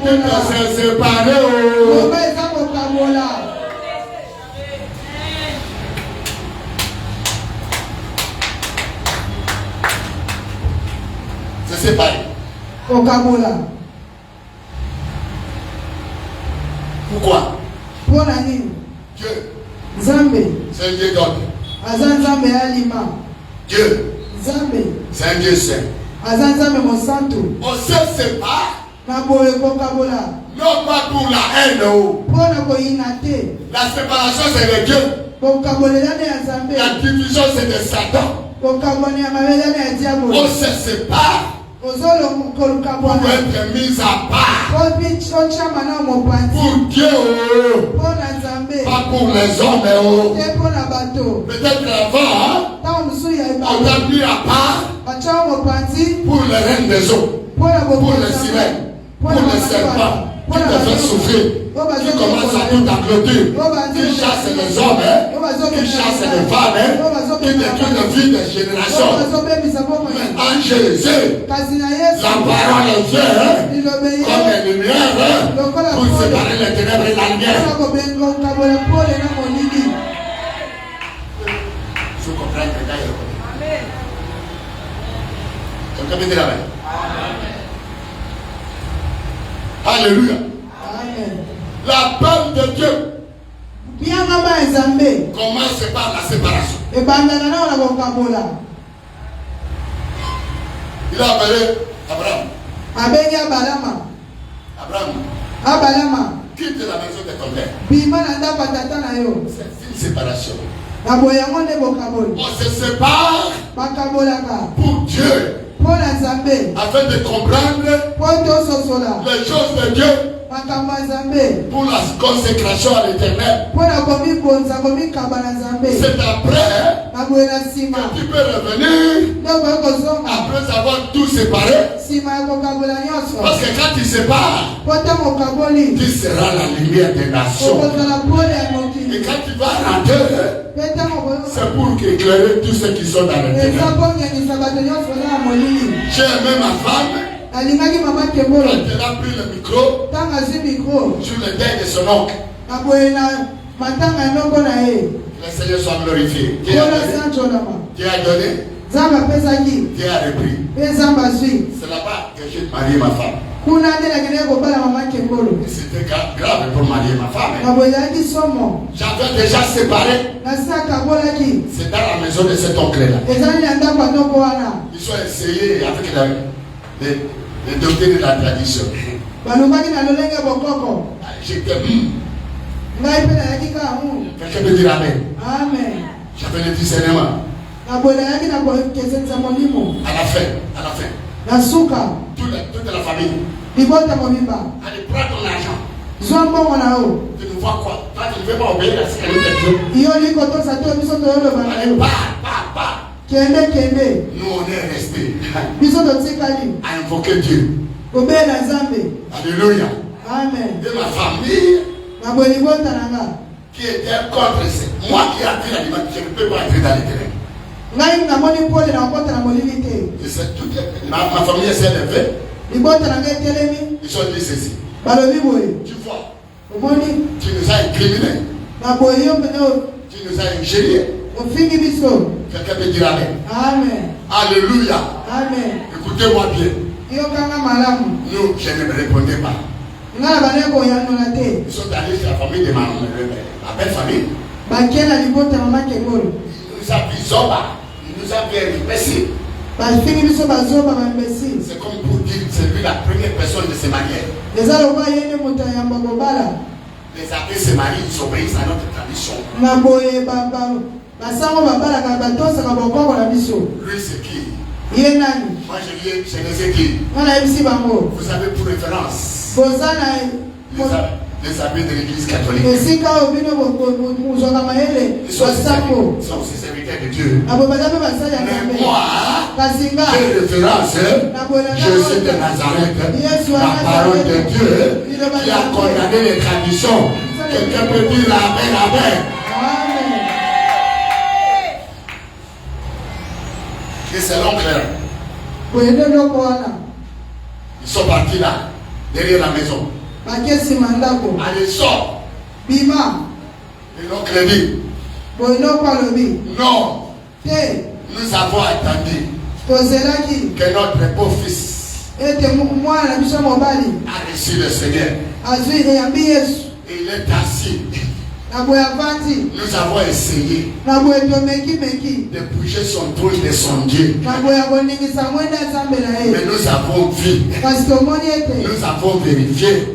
Se séparer. Se séparer. Pourquoi? Dieu. C'est un Dieu d'ordre. Dieu. C'est un Dieu saint. On se sépare. Non pas pour la haine. La séparation c'est de Dieu. La division c'est de Satan. On se sépare pour être mis à part. Pour Dieu. Pas pour les hommes. Peut-être avant, on t'a mis à part pour les reines des eaux, pour les sirènes, pour les serpents, qui te fait souffrir. Tu commences à tout engloutir. Tu chasses les hommes, tu chasses les femmes, tu détruis la vie des générations. Mais en Jésus, la parole est vraie, comme la lumière, pour séparer les ténèbres et la lumière. Je comprends que quelqu'un peut dire la main. Alléluia. Amen. L'appel de Dieu commence par la séparation. Il a appelé Abraham. Quitte la maison de ton père. C'est une séparation. On se sépare pour Dieu. Afin de comprendre les choses de Dieu. Pour la consécration à l'Éternel. C'est après que tu peux revenir après avoir tout séparé. Parce que quand tu sépares, tu seras la lumière des nations. Et quand tu vas rentrer, c'est pour éclairer tous ceux qui sont dans le ténèbres. J'ai aimé ma femme. Quand elle a pris le micro sur le deuil de son oncle. Le Seigneur soit glorifié. Dieu a donné. Dieu a repris. C'est là-bas que j'ai marié ma femme. C'était grave pour marier ma femme. J'avais déjà séparé. C'est dans la maison de cet oncle-là. Ils ont essayé avec les doctrines de la tradition. J'étais quelqu'un peut dire Amen. J'avais le discernement. À la fin. Toute la famille. Allez, prends ton argent. Tu nous vois quoi? Toi, tu ne veux pas obéir à ce qu'elle dit. Allez, pars. Nous, on est restés à invoquer Dieu. Alléluia. Amen. De ma famille qui était contre moi qui ai appris la liberté, je ne peux pas entrer dans les ténèbres. Ma famille s'est levée. Ils ont dit ceci. Tu vois, tu nous as incriminés. Tu nous as injuriés. Quelqu'un peut dire Amen. Alléluia. Écoutez-moi bien. Nous, je ne me répondais pas. Ils sont allés chez la famille de ma belle famille. Il nous a pris Zoba. Il nous a fait imbécile. C'est comme pour dire que c'est lui la première personne de se marier. Les abbés se marient, ils obéissent à notre tradition. Lui c'est qui? Moi je ne sais qui. Vous avez pour référence les abbés de l'église catholique. Ils sont aussi serviteurs de Dieu. Mais moi, j'ai référence. Je suis de Nazareth, la parole de Dieu qui a condamné les traditions. Quelqu'un peut dire Amen. Et c'est l'oncle. Ils sont partis là, derrière la maison. Allez, sors. Et l'oncle dit non. Nous avons attendu que notre beau-fils a reçu le Seigneur. Il est assis. Nous avons essayé de bouger son trône de son Dieu. Mais nous avons vu, nous avons vérifié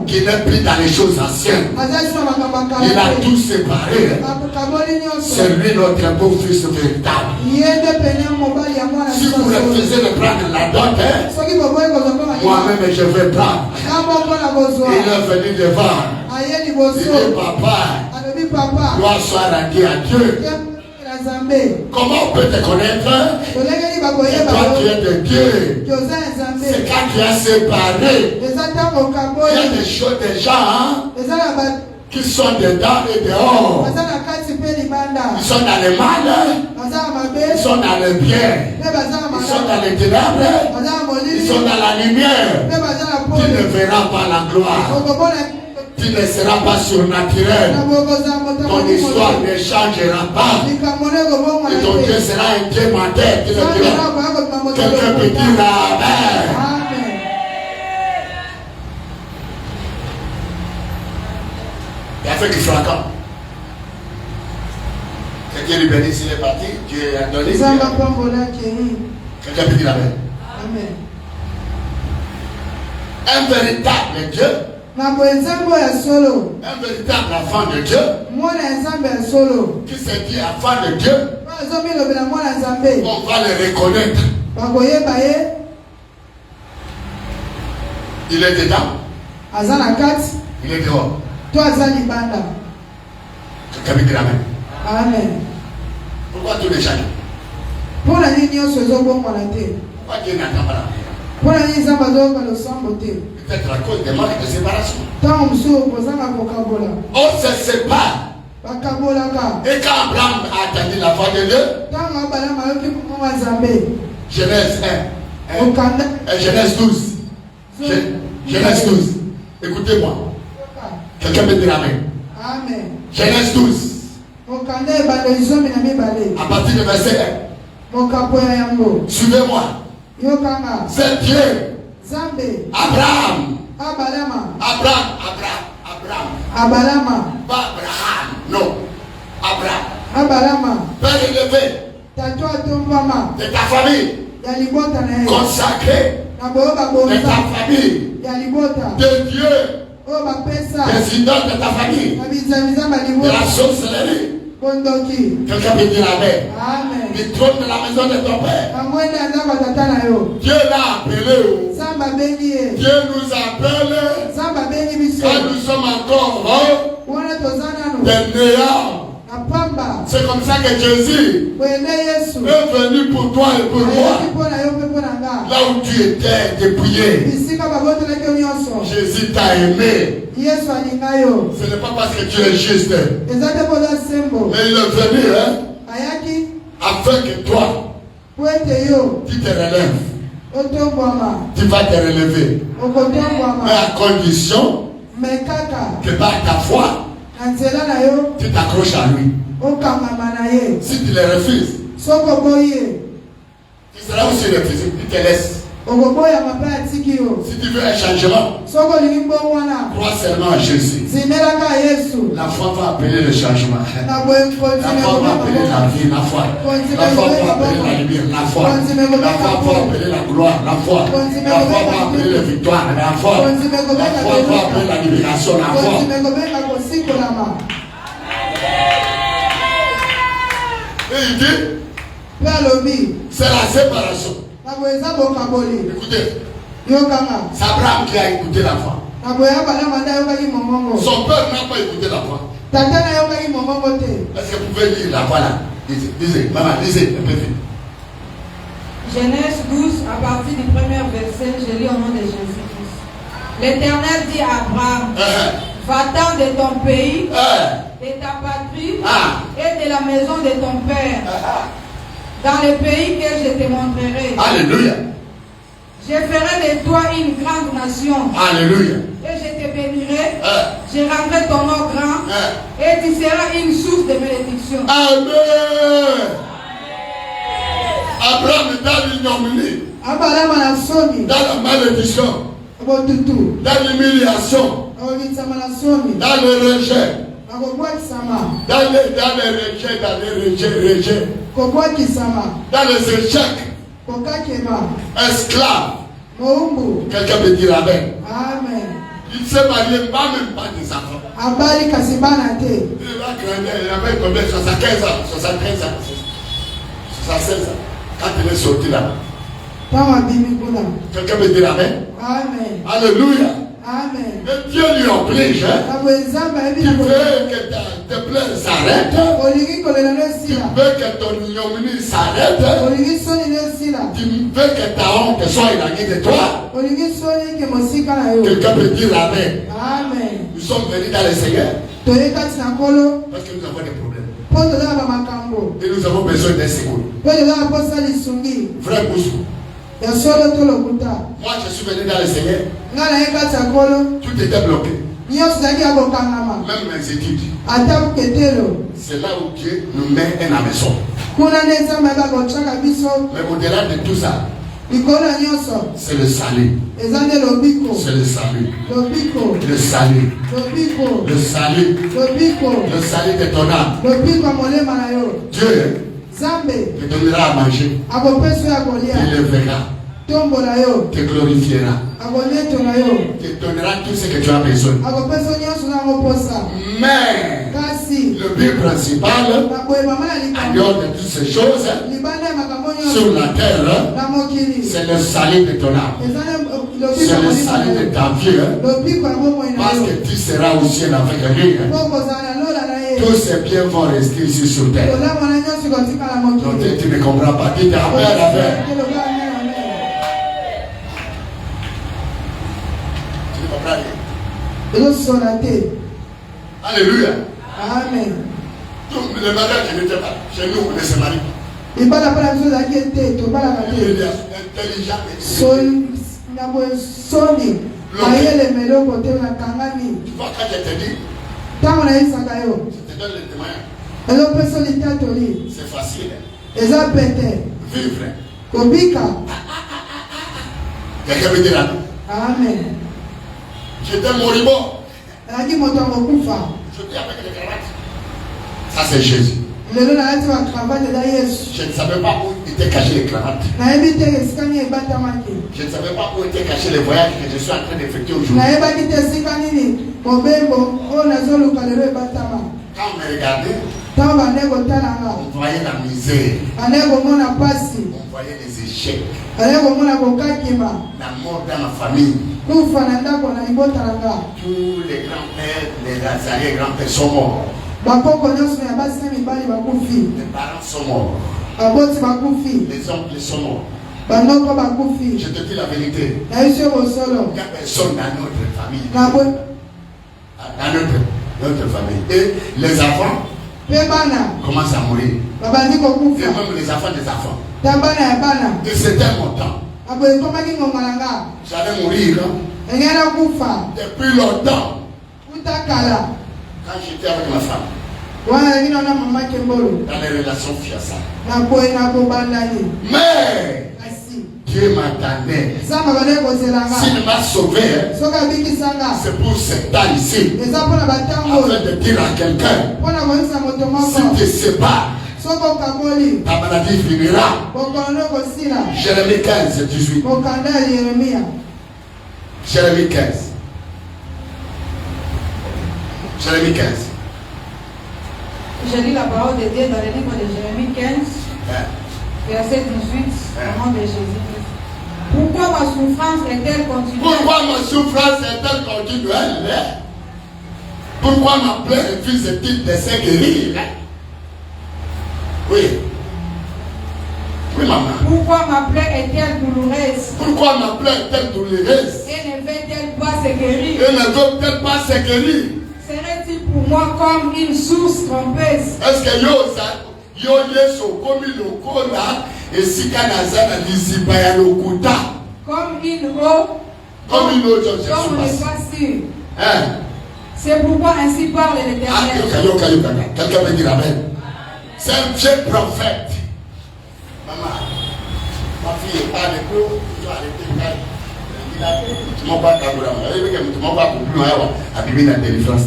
qu'il n'est plus dans les choses anciennes. Il a tout séparé. C'est lui notre beau-fils véritable. Si vous refusez de prendre la dot, moi-même je vais prendre. Il est venu devant. Il dit papa, gloire soit rendue à Dieu. Comment on peut te connaître? Et toi tu es de Dieu. C'est quand tu as séparé. Il y a des choses, des gens qui sont dedans et dehors. Ils sont dans le mal, ils sont dans le bien, ils sont dans les ténèbres, ils sont dans la lumière. Tu ne verras pas la gloire. Tu ne seras pas surnaturel. Ton histoire ne changera pas. Et ton Dieu sera un Dieu menteur. Quelqu'un peut dire Amen. Et avec du fracas. Que Dieu lui bénisse, il est parti. Dieu a donné. Quelqu'un peut dire Amen. Un véritable Dieu Un véritable enfant de Dieu. Qui s'est dit enfant de Dieu. On va le reconnaître. Il est dedans. Il est dehors. Quelqu'un me dit amen. Amen. Pourquoi tous les chacun? Pourquoi Dieu n'attend pas la prière? Peut-être à cause des marques de séparation. On se sépare. Et quand Abraham a attendu la foi de Dieu, Genèse 1, Genèse 12. Genèse 12. Écoutez-moi. Quelqu'un me dit amen. Amen. Genèse 12. À partir du verset 1. Suivez-moi. C'est Dieu. Abraham. Non. Abraham. Père élevé. De ta famille. Consacré. De ta famille. De Dieu. Des idoles de ta famille. De la sorcellerie. Quelqu'un peut dire amen. Du trône de la maison de ton père. Dieu l'a appelé. Dieu nous appelle. Quand nous sommes encore des néants. C'est comme ça que Jésus est venu pour toi et pour moi. Là où tu étais dépouillé, Jésus t'a aimé. Ce n'est pas parce que tu es juste, mais il est venu afin que toi, tu te relèves. Tu vas te relever. Mais à condition que par ta foi, tu t'accroches à lui. Si tu le refuses, tu seras aussi refusé. Tu te laisses. Si tu veux un changement, crois seulement à Jésus. La foi va appeler le changement. La foi va appeler la vie, la foi. La foi va appeler la lumière, la foi. La foi va appeler la gloire, la foi. La foi va appeler la victoire, la foi. La foi va appeler la libération, la foi. Et il dit, c'est la séparation. Écoutez, c'est Abraham qui a écouté la foi. Son père n'a pas écouté la foi. Est-ce que vous pouvez lire la foi là? Lisez, maman, lisez, un peu vite. Genèse 12, à partir du premier verset, je lis au nom de Jésus-Christ. L'Éternel dit à Abraham, va-t'en de ton pays, de ta patrie et de la maison de ton père. Dans le pays que je te montrerai. Alléluia. Je ferai de toi une grande nation. Alléluia. Et je te bénirai. Je rendrai ton nom grand. Et tu seras une source de bénédiction. Amen. Abraham est dans l'ignominie. Dans la malédiction. Dans l'humiliation. Dans le rejet. Dans les rejets. Dans les échecs. Esclaves. Quelqu'un peut dire amen. Amen. Il s'est marié, pas même pas des enfants. Il a grandi, il avait combien? 75 ans, 73 ans, 76 ans. Quand il est sorti là. Quelqu'un peut dire amen. Amen. Alléluia. Amen. Et Dieu lui oblige. Tu veux que tes pleurs s'arrêtent. Tu veux que ton ignominie s'arrête. Tu veux que ta honte soit éloignée de toi. Quelqu'un peut dire amen. Amen. Nous sommes venus dans le Seigneur. Parce que nous avons des problèmes. Et nous avons besoin d'un secours. Frère Boussou. Moi je suis venu dans le Seigneur. Tout était bloqué. Même mes études. C'est là où Dieu nous met à la maison. Mais au-delà de tout ça, c'est le salut. C'est le salut. Le salut. Le salut. Le salut de ton âme. Dieu te donnera à manger. Il le verra. te glorifiera, te donnera tout ce que tu as besoin. Mais le but principal, en dehors de toutes ces choses, sur la terre, c'est le salut de ton âme. C'est le salut de ta vie. Parce que tu seras au ciel avec lui. Tous ces biens vont rester ici sur terre. Donc tu ne comprends pas. Dis amen, amen. Tu ne comprends rien. Alléluia. Amen. Donc le mariage n'était pas. Chez nous, on ne se marie pas. Il n'y a pas de chose à qui était. Il n'y a pas de Sony, aïe les mélos côté na kangani. Tu vois quand je te dis, tant on a eu sakayo. je te donne le témoin. Et l'autre personne toli. C'est facile. Et ça pété. Vivre. Kobika. Quelqu'un veut dire amen. J'étais moribond. Elle a dit mon temps kufa. Je dis avec les cravates. Ça c'est Jésus. Le nom a été ma cravate de Jésus. Je ne savais pas où étaient cachées les cravates. Je ne savais pas où étaient cachés les voyages que je suis en train d'effectuer aujourd'hui. Quand on me regardait, on voyait la misère, on voyait les échecs, la mort dans ma famille. Tous les grands-pères, les arrière-grands-pères sont morts. Les parents sont morts. Les oncles sont morts. Je te dis la vérité. Il n'y a personne dans notre famille. Dans notre famille. Et les enfants commencent à mourir. Et même les enfants des enfants. Et c'était mon temps. J'allais mourir depuis longtemps. Quand j'étais avec ma femme. Dans les relations fiançailles. Mais Dieu m'attendait. S'il m'a sauvé, c'est pour cet temps ici. Afin de dire à quelqu'un, si tu te sépares, ta maladie finira. Jérémie 15, 18. Jérémie 15. Jérémie 15. Je lis la parole de Dieu dans le livre de Jérémie 15, verset 18, au nom de Jésus. Pourquoi ma souffrance est-elle continuelle? Pourquoi ma souffrance est-elle continuelle? Pourquoi ma plaie refuse-t-il de se guérir? Oui. Oui, maman. Pourquoi ma plaie est-elle douloureuse? Pourquoi ma plaie est-elle douloureuse? Et ne veut-elle pas se guérir? Et ne veut-elle pas se guérir? Serait-il pour moi comme une source trompeuse? Est-ce que yo yeso comme le kola et sikanazana lisiba lokuta? Comme une eau. Comme une eau, je comme on n'est pas sûr. Hein? C'est pourquoi ainsi parle l'Éternel. Quelqu'un veut dire amen. C'est un vieux prophète. Maman, ma fille est pas de cours, tu dois arrêter. Tu m'as pas cagoulé. Tu m'as pas compris. Tu m'as pas délivrance.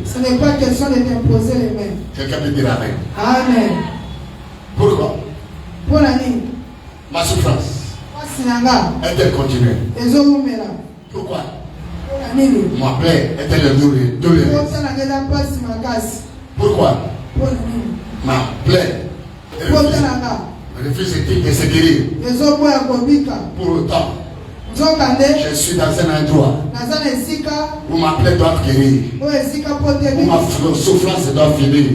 Ce n'est pas question de t'imposer les mains. Quelqu'un peut dire amen. Amen. Pourquoi? Pour la nuit. Ma souffrance est-elle continuelle? Pourquoi? Ma plaie est-elle douloureuse? Pourquoi? Ma plaie refuse-t-il de se guérir? Pour autant, je suis dans un endroit où ma plaie doit guérir, où ma souffrance doit finir,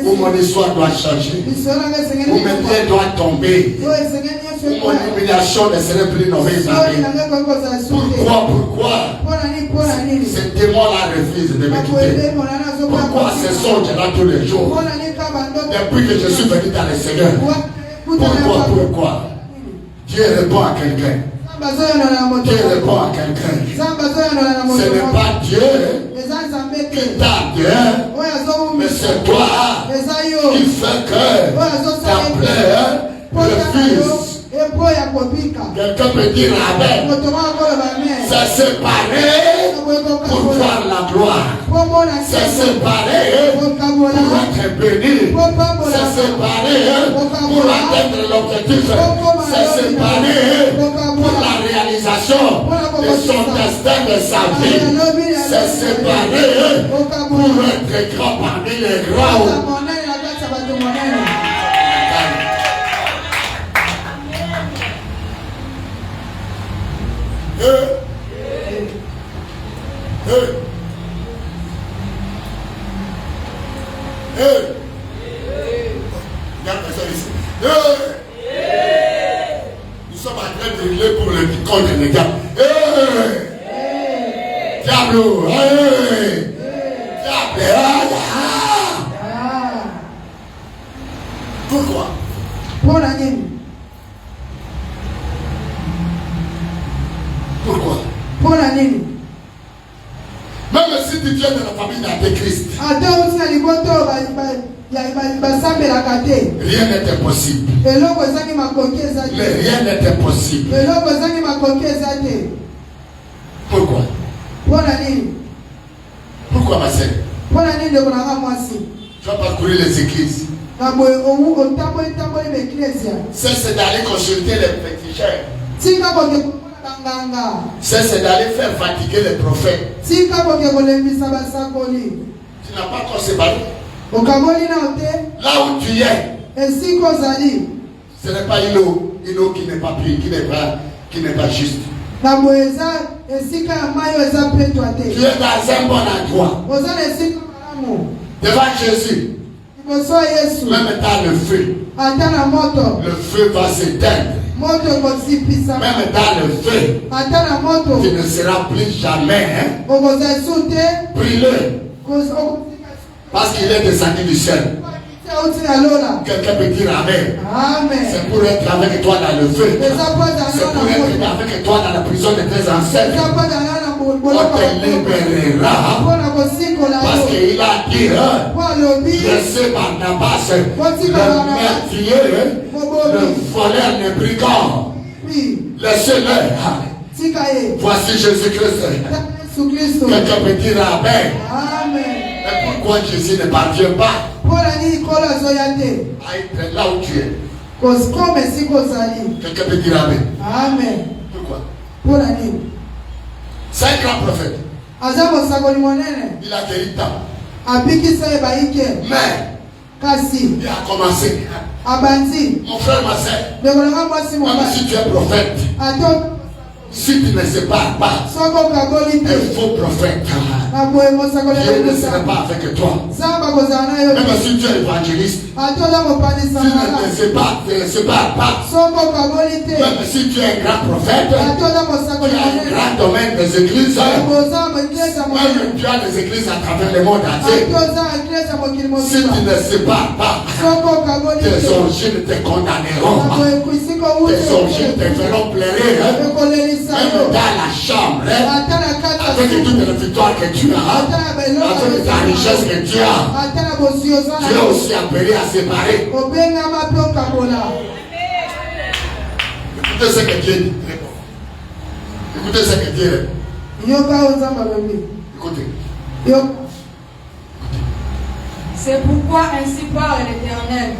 où mon histoire doit changer, où mes biens doivent tomber, où mon humiliation ne serait plus nourrie. Pourquoi ce démon-là refuse de me quitter? Pourquoi ce songe-là tous les jours? Depuis que je suis venu dans le Seigneur. Pourquoi? Dieu répond à quelqu'un. Dieu répond à quelqu'un. Ce n'est pas Dieu qui t'aide, mais c'est toi qui fait que ta plaie refuse. Quelqu'un peut dire amen. C'est séparé pour voir la gloire. C'est séparé être béni, se séparer pour atteindre l'objectif, se séparer pour la réalisation de son destin, de sa vie, se séparer pour être grand parmi les grands. Nous sommes en train de brûler pour le contre les gars. Diablo, pourquoi? Pourquoi? Même si tu viens de la famille d'Antéchrist, rien n'est impossible. Rien n'est impossible. Pourquoi? Pourquoi ma sœur? Tu vas parcourir les églises. C'est d'aller consulter les féticheurs. C'est d'aller faire fatiguer les prophètes. Tu n'as pas encore séparé. Là où tu es, ce n'est pas Ilo qui n'est pas pris, qui n'est pas juste. Tu es dans un bon endroit. Devant Jésus. Même dans le feu. Le feu va s'éteindre. Même dans le feu, tu ne seras plus jamais brûlé. Parce qu'il est descendu du ciel. Quelqu'un peut dire Amen. C'est pour être avec toi dans le feu. C'est pour être avec toi dans la prison de tes ancêtres. On te libérera. Parce qu'il a dit laissez Barnabas, le meurtrier, le voleur, le brigand. Laissez-le. Voici Jésus-Christ. Quelqu'un peut dire Amen. Mais pourquoi Jésus ne parvient pas à être là où tu es? Quelqu'un peut dire Amen. Pourquoi? C'est un grand prophète. Il a guéri tant. Mais il a commencé. Mon frère, ma soeur, même si tu es prophète, si tu ne sépares pas un faux prophète, Dieu ne sera pas avec toi. Même si tu es évangéliste, si tu ne sépares pas, même si tu es un grand prophète, tu as un grand domaine des églises, même tu as des églises à travers le monde entier. Si tu ne sépares pas, tes origines te condamneront. Tes origines te feront pleurer. Même dans la chambre, avec toutes les victoires que tu as, avec ta richesse que tu as, tu es aussi appelé à séparer. Écoutez ce que Dieu dit. Écoutez ce que Dieu dit. Écoutez. C'est pourquoi ainsi parle l'Éternel.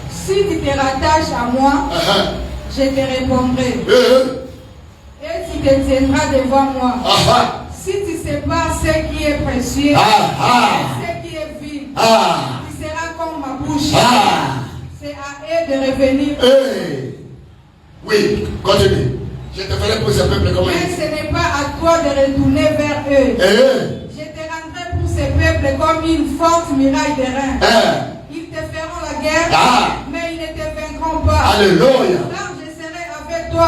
Si tu te rattaches à moi, je te répondrai. Et tu te tiendras devant moi. Si tu sépares ce qui est précieux, ce qui est vil, tu seras comme ma bouche. C'est à eux de revenir. Oui, continue. Je te ferai pour ce peuple comme mais ce n'est pas à toi de retourner vers eux. Je te rendrai pour ce peuple comme une forte muraille de reins. Ils te feront la guerre, mais ils ne te vaincront pas. Alléluia. Car je serai avec toi.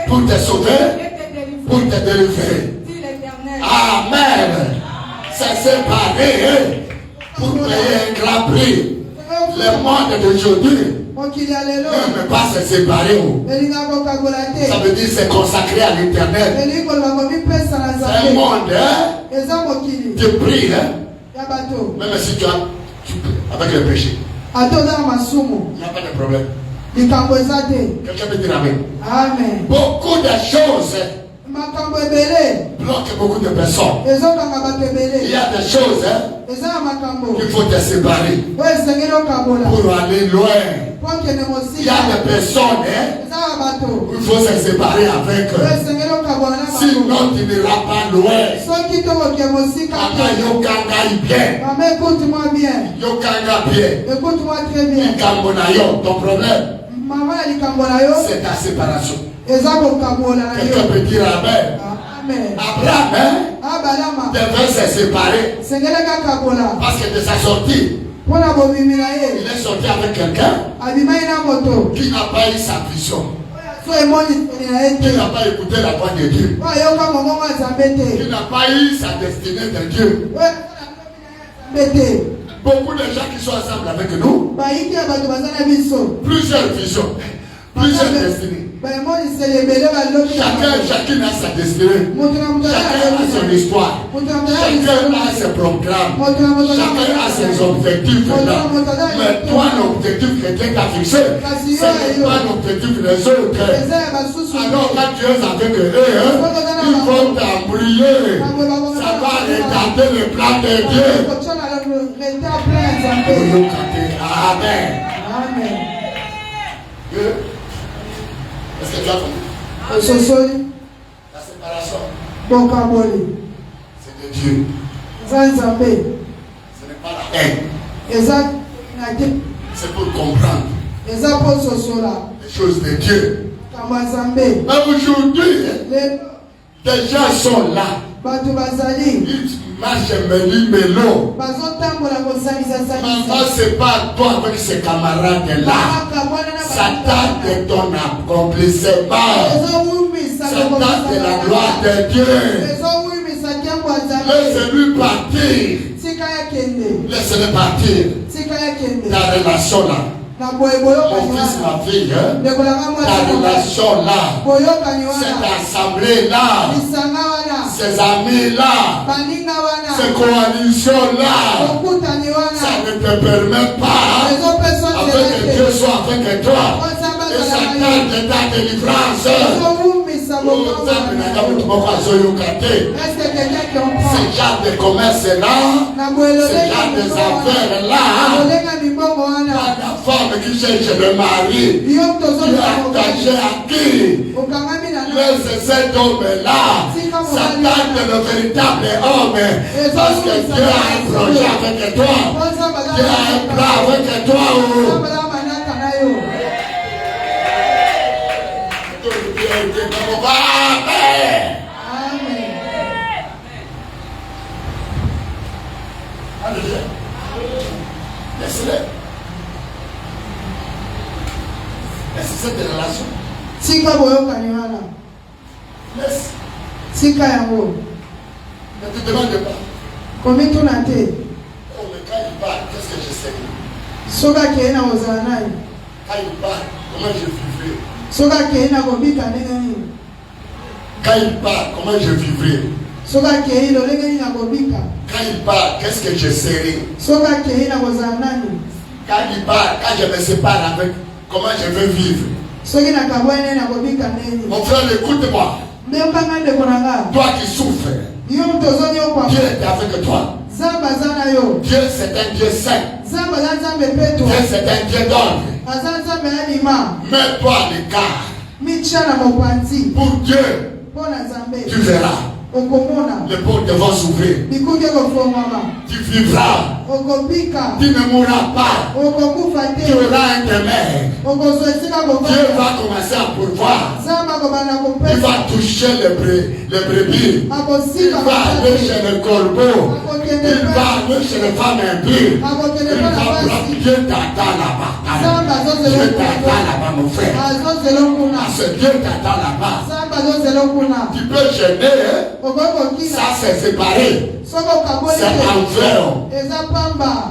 Pour te sauver et pour te délivrer. Dit l'Éternel. Amen. C'est séparé pour payer un grand prix. Le monde d'aujourd'hui ne pas se séparer. Ça veut dire se consacrer à l'Éternel. C'est un monde tu pries. Même si tu as avec le péché. Il n'y a pas de problème. Quelqu'un peut dire Amen. Amen. Beaucoup de choses bloque beaucoup de personnes. Il y a des choses qu'il faut te séparer pour aller loin. Il y a des personnes il faut se séparer avec eux. Sinon tu n'iras pas loin. Écoute-moi bien. Écoute-moi très bien. Ton problème, c'est ta séparation. Quelqu'un peut dire Amen. Abraham devait se séparer parce que de sa sortie, il est sorti avec quelqu'un qui n'a pas eu sa vision, qui n'a pas écouté la voix de Dieu, qui n'a pas eu sa destinée de Dieu. Beaucoup de gens qui sont ensemble avec nous, plusieurs visions, plusieurs destinées. Chacun a sa destinée, chacun a son histoire, chacun a ses programmes, chacun a ses objectifs. Mais toi, l'objectif que Dieu t'a fixé, ce n'est pas l'objectif des autres. Alors quand tu es avec eux, ils vont t'embrouiller. Ça va retarder le plan de Dieu. Amen. Amen. Est-ce que tu as compris? La séparation, c'est de Dieu. Ce n'est pas la haine. C'est pour comprendre les choses de Dieu. Mais aujourd'hui, des gens sont là. Ils marchent mélo. Maman, c'est pas toi avec ses camarades-là. Satan de ton accomplissement. Satan de la gloire de Dieu. Laisse-lui partir. Laisse-le partir. Ta relation là. Mon fils, ma fille, ta relation là, cette assemblée là, ces amis là, ces coalitions là, ça ne te permet pas avec que Dieu soit avec toi et Satan de ta délivrance. Ce genre de commerce là, ce genre de affaires là, la femme qui cherche le mari, tu es attaché à qui? Laisse cet homme là, Satan est le véritable homme, parce que Dieu a un projet avec toi, Dieu a un plan avec toi. Laisse-le. Laisse cette relation. Laisse. Ne te demande pas. Oh, mais quand il parle, qu'est-ce que je sais? Quand il parle, comment je vivrai? Quand il parle, comment je vivrai? Quand il parle, qu'est-ce que je serai? Quand il parle, quand je me sépare avec, comment je veux vivre? Mon frère, écoute-moi. Toi qui souffres, Dieu est avec toi. Dieu c'est un Dieu saint. Dieu c'est un Dieu d'ordre. Mets-toi à l'écart. Pour Dieu, tu verras. Les portes vont s'ouvrir. Tu vivras. Tu ne mourras pas. Tu auras un demain. Dieu va commencer à pourvoir. Il va toucher les brebis. Il va aller chez le corbeau. Il va aller chez les femmes impies. Il va prendre. Dieu t'attend là-bas. Dieu t'attend là-bas, mon frère. Dieu t'attend là-bas. Tu peux gêner. Ça c'est séparé. C'est envers.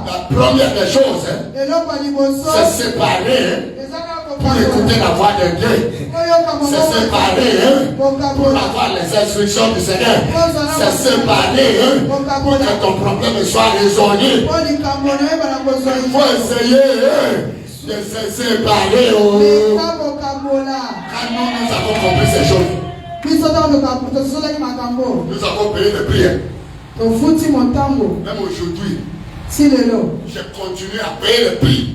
La première des choses, c'est séparer pour écouter la voix de Dieu. C'est séparer pour avoir les instructions du Seigneur. C'est séparer pour que ton problème soit résolu. Il faut essayer de se séparer. Quand nous avons compris ces choses, Nous avons payé les prières. Même aujourd'hui, je continue à payer le prix.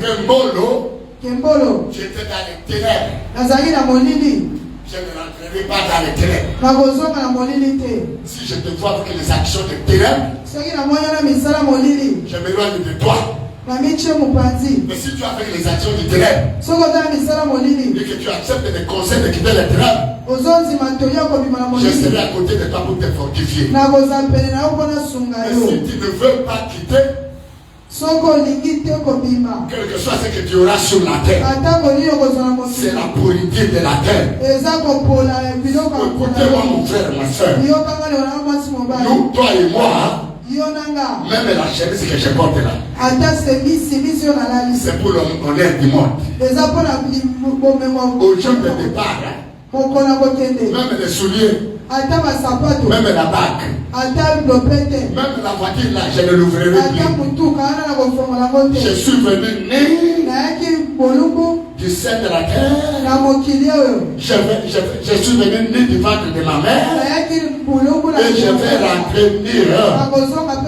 Kembolo, j'étais dans les ténèbres. Je ne rentrerai pas dans les ténèbres. Si je te vois avec les actions de ténèbres, je m'éloigne de toi. Mais si tu as fait les actions du ténèbres et que tu acceptes les conseils de quitter les ténèbres, je serai à côté de toi pour te fortifier. Mais si tu ne veux pas quitter, quel que soit ce que tu auras sur la terre, c'est la politique de la terre. Écoutez-moi mon frère, ma soeur. Nous, toi et moi, même la chemise que je porte là, c'est pour l'honneur du monde. Au jour de départ, même les souliers, même la bague, même la voiture là, je ne l'ouvrirai plus. Je suis venu né du sein de la terre. Je suis venu né du ventre de ma mère. Et je vais rentrer mire.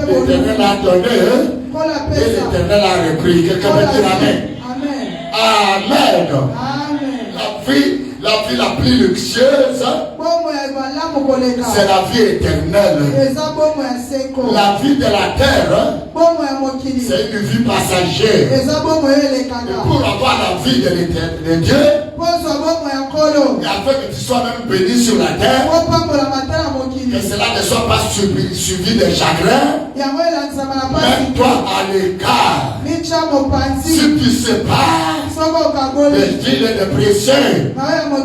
L'Éternel a donné et l'Éternel a repris. Quelqu'un veut dire Amen. Amen. La vie la plus luxueuse, c'est la vie éternelle. La vie de la terre, c'est une vie passagère. Et pour avoir la vie de Dieu, et afin que tu sois même béni sur la terre, que cela ne soit pas suivi de chagrin, mets-toi à l'écart. Si tu sépares les fils de pression,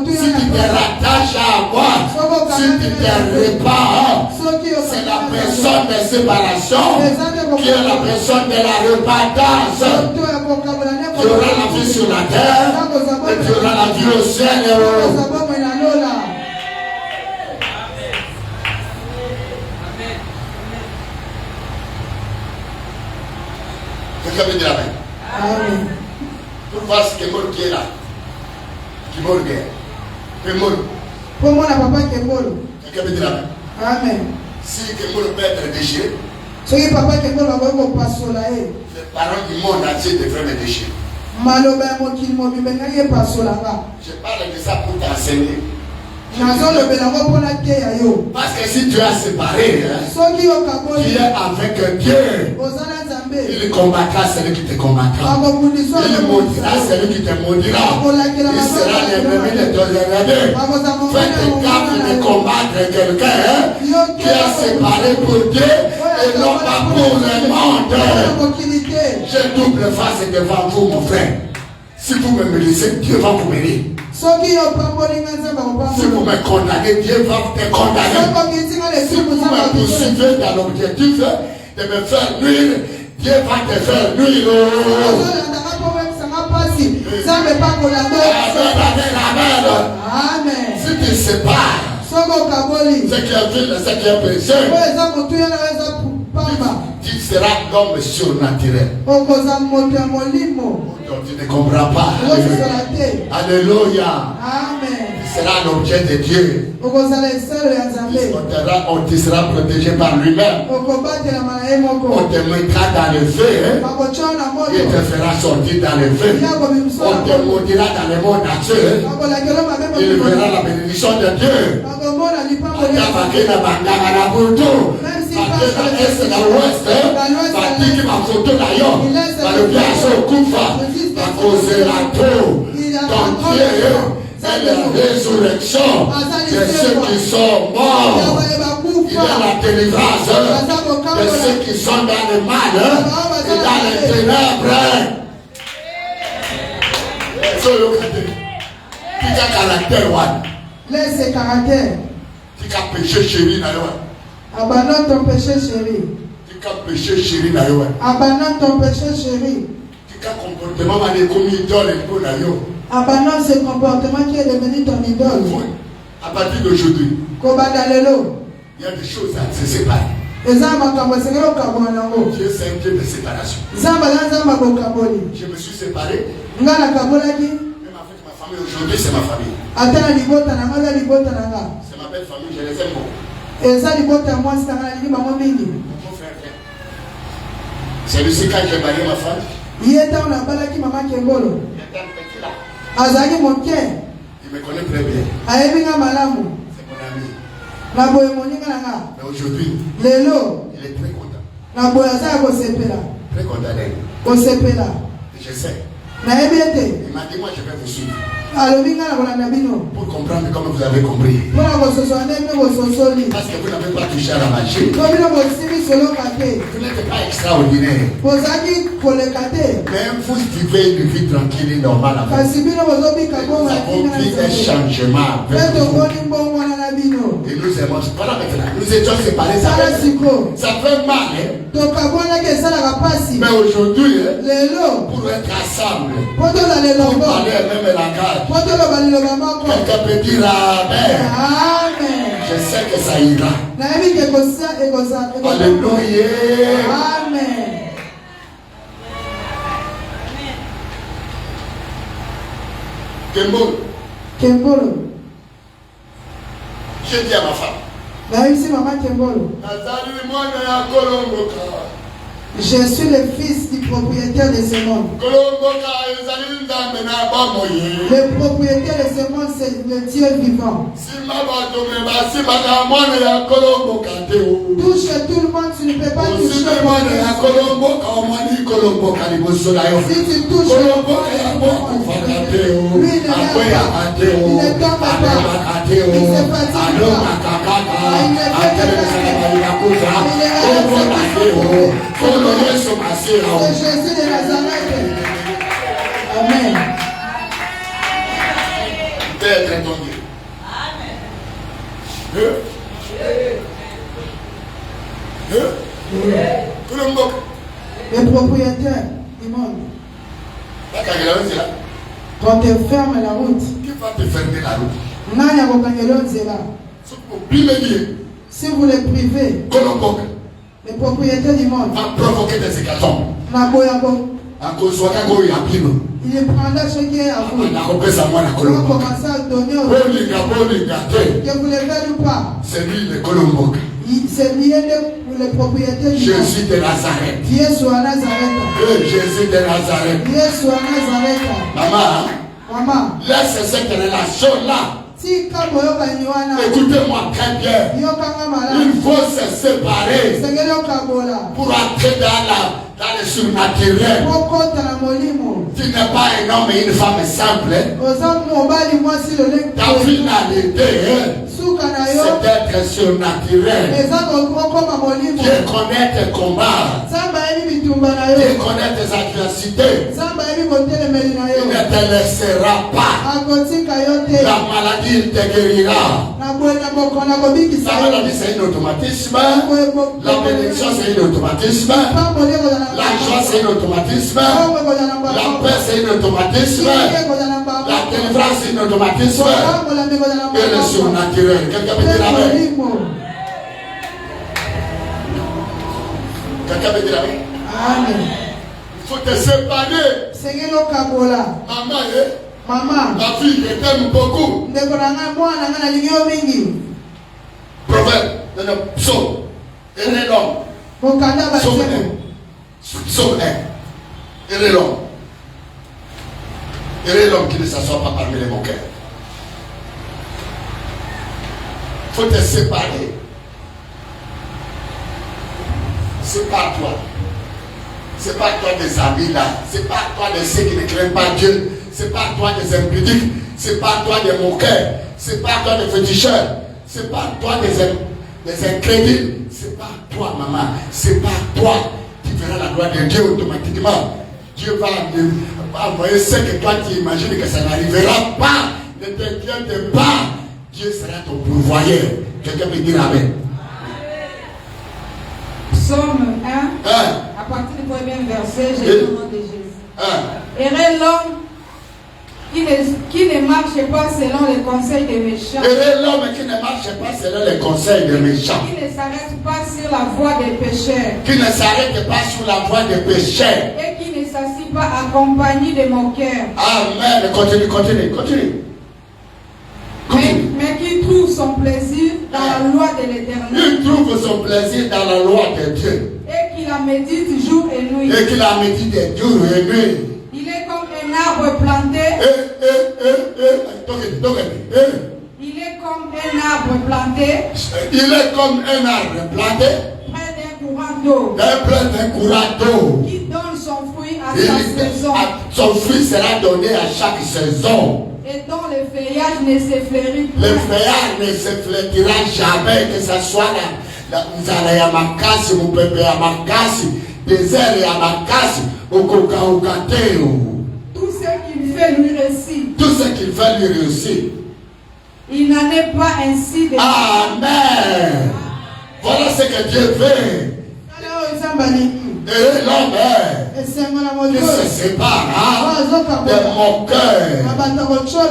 si tu te rattaches à moi, si tu te répares, c'est la personne de séparation qui est la personne de la repentance. Tu auras la vie sur la terre et tu auras la vie au ciel. Quelqu'un veut dire Amen. Pour voir ce que Kembolo qui est là. Kembolo qui est là. Pour moi, la papa Kembolo. Quelqu'un veut dire Amen. Amen. Si Kembolo peut être déchiré, les parents du monde entier devraient me déchirer. Je parle de ça pour t'enseigner. Parce que si tu as séparé, tu es avec Dieu. Il combattra celui qui te combattra. Il maudira celui qui te maudira. Il sera l'ennemi de ton ennemi. Faites gaffe de combattre quelqu'un qui a séparé pour Dieu et non pas pour le monde. J'ai double face devant vous, mon frère. Si vous me laissez, Dieu va vous bénir. Si vous me condamnez, Dieu va te condamner. Si vous me poursuivez dans l'objectif de me faire nuire, Dieu va te faire nuire. Amen. Si tu sépares ce qui est vil et ce qui est précieux, tu seras l'homme surnaturel. Donc tu ne comprends pas. Alléluia. Amen. Tu seras l'objet de Dieu. On te sera protégé par lui-même. On te mettra dans le feu. Il te fera sortir dans le feu. On te maudira dans le monde naturel. Il verra la bénédiction de Dieu. C'est la résurrection de ceux qui sont morts. Il y a la délivrance de ceux qui sont dans le mal et dans les ténèbres. Tu as caractère, laisse ses caractères. Tu as péché chéri, abandonne ton péché chéri. Tu as péché chéri, abandonne ton péché chéri. Tu as comportement comme idole et pour abandonne ce comportement qui est devenu ton idole. À partir d'aujourd'hui, il y a des choses à se séparer. Dieu c'est un Dieu de séparation. Je me suis séparé. Même avec ma famille aujourd'hui, c'est ma famille. C'est ma belle famille, je les aime beaucoup. Mon frère, c'est Lucie quand j'ai marié ma femme. Il était un petit là. Il me connaît très bien. C'est mon ami. Mais aujourd'hui, il est très content. Très content d'elle. Je sais. Il m'a dit, moi je vais vous suivre. Pour comprendre comme vous avez compris. Parce que vous n'avez pas touché à la magie. Vous n'êtes pas extraordinaire. Même vous vivez une vie tranquille et normale. Nous avons pris un changement. Et nous aimons. Voilà maintenant. Nous étions séparés. Ça fait mal. Mais aujourd'hui, pour être ensemble, pour parler même la garde. Quelqu'un peut dire Amen. Je sais que ça ira. Alléluia. Amen. Kembolo. Je dis à ma femme. Je suis le fils du propriétaire de ce monde. Le propriétaire de ce monde, c'est le Dieu vivant. Touche tout le monde, tu ne peux pas toucher. Si tu touches le monde, lui il ne tombe pas. Il ne se fatigue pas. C'est Jésus de Nazareth. Amen. Père est ton Dieu. Le propriétaire du monde. Quand tu fermes la route, qui va te fermer la route? Si vous le privez, le propriétaire du monde va provoquer des hécatombes. Il prendra ce qui est à vous. On va commencer à donner aux que vous le faites ou pas. C'est lui le Colomboc. C'est lui le propriétaire du monde. Jésus de Nazareth. Jésus à Nazareth. Jésus de Nazareth. Jésus à Nazareth. Maman, laisse cette relation-là. Écoutez-moi très bien. Il faut se séparer pour entrer dans le surnaturel. Tu n'es pas un homme et une femme simple. Ta finalité, c'est d'être surnaturel. Dieu connaît tes combats. Dieu connaît tes adversités. Il ne te laissera pas. La maladie, il te guérira. La maladie, c'est un automatisme. La bénédiction, c'est un automatisme. La joie, c'est un automatisme. La paix, c'est un automatisme. La délivrance, c'est un automatisme. Et le surnaturel. Quelqu'un peut dire Amen. Quelqu'un peut dire Amen. Amen. Il faut te séparer. Maman, ma fille, je t'aime beaucoup. Proverbe, psaume, et l'homme. Psaume 1. Et l'homme. Et l'homme qui ne s'assoit pas parmi les moqueurs. Il faut te séparer. C'est pas toi. C'est pas toi des amis là. C'est pas toi de ceux qui ne craignent pas Dieu. C'est pas toi des impudiques. C'est pas toi des moqueurs. C'est pas toi des féticheurs. C'est pas toi des incrédules. C'est pas toi, maman. C'est pas toi qui verras la gloire de Dieu automatiquement. Dieu va envoyer ce que toi tu imagines que ça n'arrivera pas. Ne t'inquiète pas. Dieu sera ton pourvoyeur. Quelqu'un peut dire Amen. Psaume 1, à partir du premier verset, j'ai le nom de Jésus. Heureux l'homme qui ne marche pas selon les conseils des méchants. Heureux l'homme qui ne marche pas selon les conseils des méchants. Qui ne s'arrête pas sur la voie des pécheurs. Qui ne s'arrête pas sur la voie des pécheurs. Et qui ne s'assit pas accompagné de moqueurs. Amen. Continue. son plaisir dans la loi de l'Éternel. Il trouve son plaisir dans la loi de Dieu. Et qu'il la médite jour et nuit. Et qu'il la médite jour et nuit. Il est comme un arbre planté. Il est comme un arbre planté. Il est comme un arbre planté. Près d'un courant d'eau. Près d'un courant d'eau. Qui donne son fruit à sa saison. Son fruit sera donné à chaque saison. Et dont le feuillage ne s'effleurit plus. Le feuillage ne s'effleurira jamais, que ce soit la Yamakasi, mon peuple Yamakasi, désert Yamakasi, au Kokaukateo. Tout ce qu'il fait lui réussit. Tout ce qu'il fait lui réussit. Il n'en est pas ainsi de Amen. Voilà ce que Dieu fait. Et l'homme qui se sépare des moqueurs,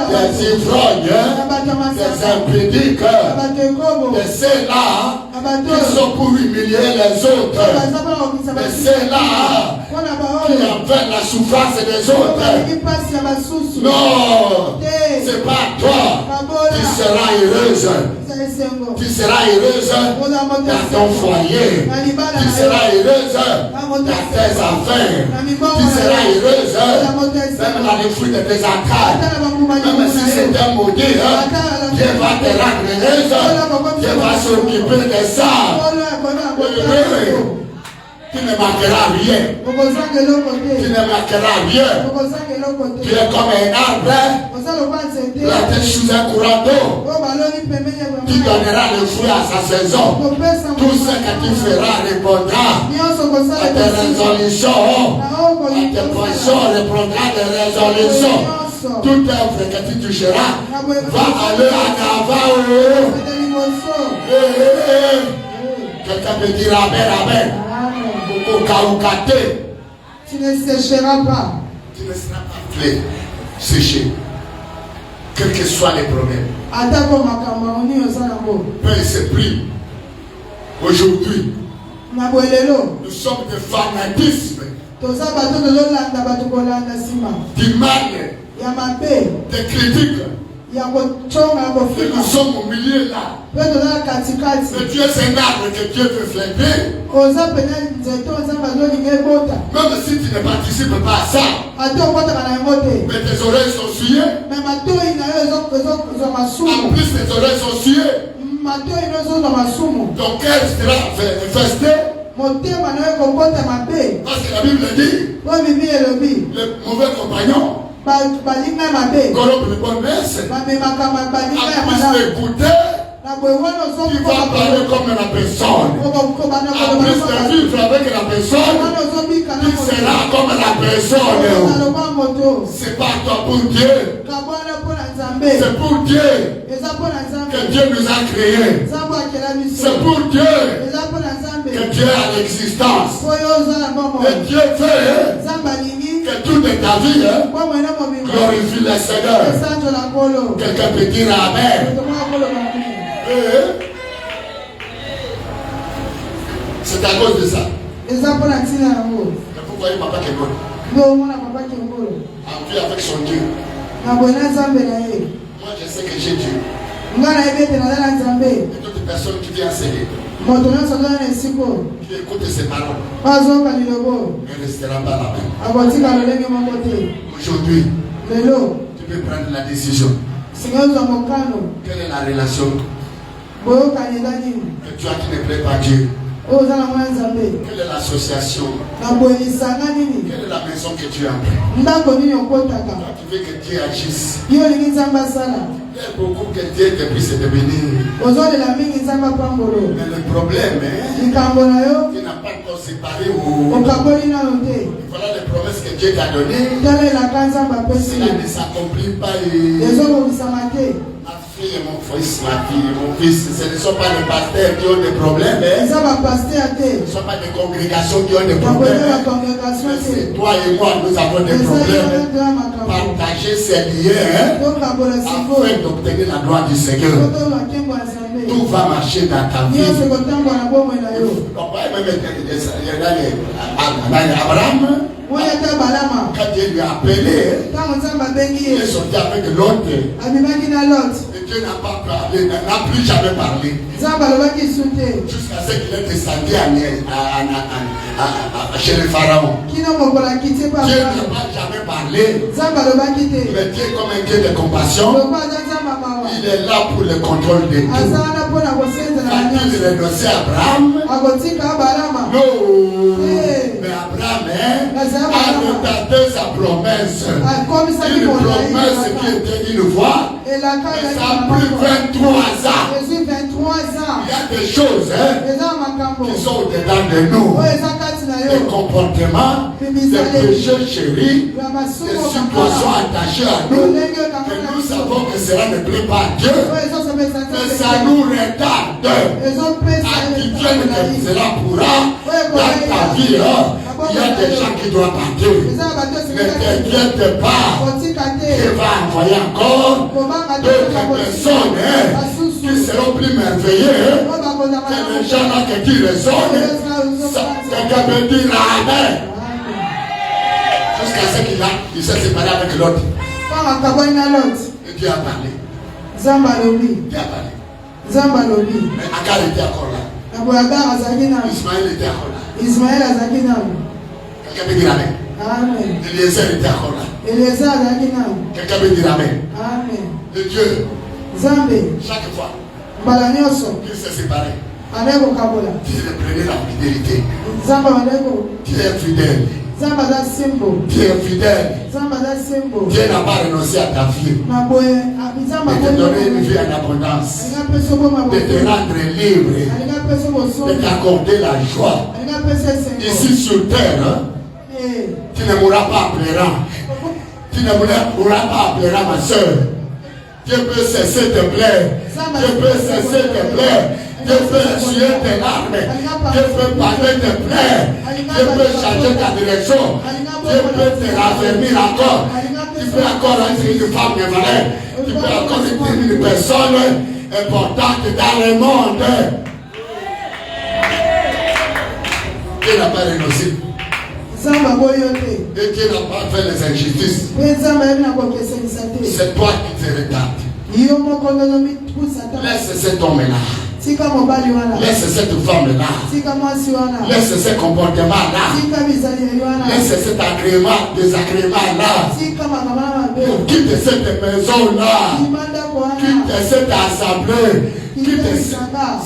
des ivrognes, des impédiques, de ceux-là qui sont pour humilier les autres, de ceux-là qui en veulent la souffrance des autres. Non, c'est pas toi qui seras heureuse. Tu seras heureuse dans ton foyer. Tu seras heureuse dans tes affaires. Tu seras heureuse même dans les fruits de tes entrailles. Même si c'est un maudit, Dieu va te rendre heureuse. Dieu va s'occuper de ça. Tu ne manqueras rien. Tu ne manqueras rien. Tu es comme un arbre. La tête sous un courant d'eau. Tu donneras le fruit à sa saison. Tout ce que tu feras répondra à tes résolutions. À tes poissons répondra à tes résolutions. Toute œuvre que tu toucheras va aller en avant. Quelqu'un peut dire Amen, Amen. Tu ne sécheras pas. Tu ne seras pas séché. Quels que soient les problèmes. Père, c'est pris. Aujourd'hui, nous sommes des fanatismes. Du mal, des critiques. Et nous sommes au milieu là. Mais Dieu, c'est un arbre que Dieu veut fléter. Même si tu ne participes pas à ça, mais tes oreilles sont souillées. En plus, tes oreilles sont souillées. Ton cœur sera infesté. Parce que la Bible dit, le mauvais compagnon corrompt le bon messe. En plus d'écouter, tu vas parler comme la personne. En plus de vivre avec la personne, tu seras comme la personne. C'est pas toi pour Dieu. C'est pour Dieu que Dieu nous a créés. C'est pour Dieu que Dieu a l'existence. Et Dieu fait que toute ta vie glorifie le Seigneur. Quelqu'un peut dire Amen. C'est à cause de ça. Et vous voyez papa Kengolo. En vie avec son Dieu. Moi je sais que j'ai Dieu. Et toute personne qui vient enseigner, qui écoute ses paroles, ne restera pas là-bas. Aujourd'hui, tu peux prendre la décision. Quelle est la relation que tu as qui ne plaît pas Dieu? Quelle est l'association? Quelle est la maison que tu as? Tu veux que Dieu agisse. Il y a beaucoup que Dieu te puisse devenir. Mais le problème, tu n'as pas encore séparé. Voilà les promesses que Dieu t'a données. Cela ne s'accomplit pas. Ma fille et mon fils, ce ne sont pas les pasteurs qui ont des problèmes. Ce ne sont pas des congrégations qui ont des problèmes. C'est toi et moi, nous avons des problèmes. Partager ces liens afin d'obtenir la gloire du Seigneur. Tout va marcher dans ta vie. Abraham, quand Dieu lui a appelé, il est sorti avec l'autre. Et Dieu n'a pas parlé, n'a plus jamais parlé. Jusqu'à ce qu'il ait descendu chez le pharaon. Dieu n'a pas jamais parlé. Mais Dieu comme un Dieu de compassion. Il est là pour le contrôle de tout. Quand il renonçait à Abraham, non, mais Abraham a retardé sa promesse. Une promesse qui était une fois, mais ça a pris 23 ans. Il y a des choses qui sont au-dedans de nous. Des comportements, des péchés chéris, des situations attachées à nous, que nous savons que cela ne plaît pas à Dieu, mais ça nous retarde. Advienne que cela pourra dans ta vie. Il y a des gens qui doivent partir. Ne t'inquiète pas. Dieu va envoyer encore d'autres personnes qui seront plus merveilleux que les gens là qui raisonnent. Quelqu'un peut dire Amen. Jusqu'à ce qu'il s'est séparé avec l'autre. Et Dieu a parlé. Dieu a parlé. Mais Agar était encore là. Ismaël était encore là. Quelqu'un peut dire Amen. Eliezer était encore là. Quelqu'un peut dire Amen. Le Dieu, chaque fois qu'il s'est séparé, Dieu reprenait la fidélité. Dieu est fidèle. Dieu est fidèle. Dieu n'a pas renoncé à ta vie. De te donner une vie en abondance. De te rendre libre. De t'accorder la joie. Ici sur terre, tu ne mourras pas pleurant. Tu ne mourras pas pleurant, ma soeur. Dieu peut cesser de pleurer. Dieu peut cesser de pleurer. Dieu peut essuyer tes larmes. Dieu peut parler de pleurs. Dieu peut changer ta direction. Dieu peut te raffermir encore. Tu peux encore être une femme de valeur. Tu peux encore être une personne importante dans le monde. Dieu n'a pas renoncé. Et Dieu n'a pas fait les injustices. C'est toi qui te retardes. Laisse cet homme-là. Laisse cette femme-là. Laisse ce comportement-là. Laisse cet désagrément-là. Quitte cette maison-là. Quitte cette assemblée. Quitte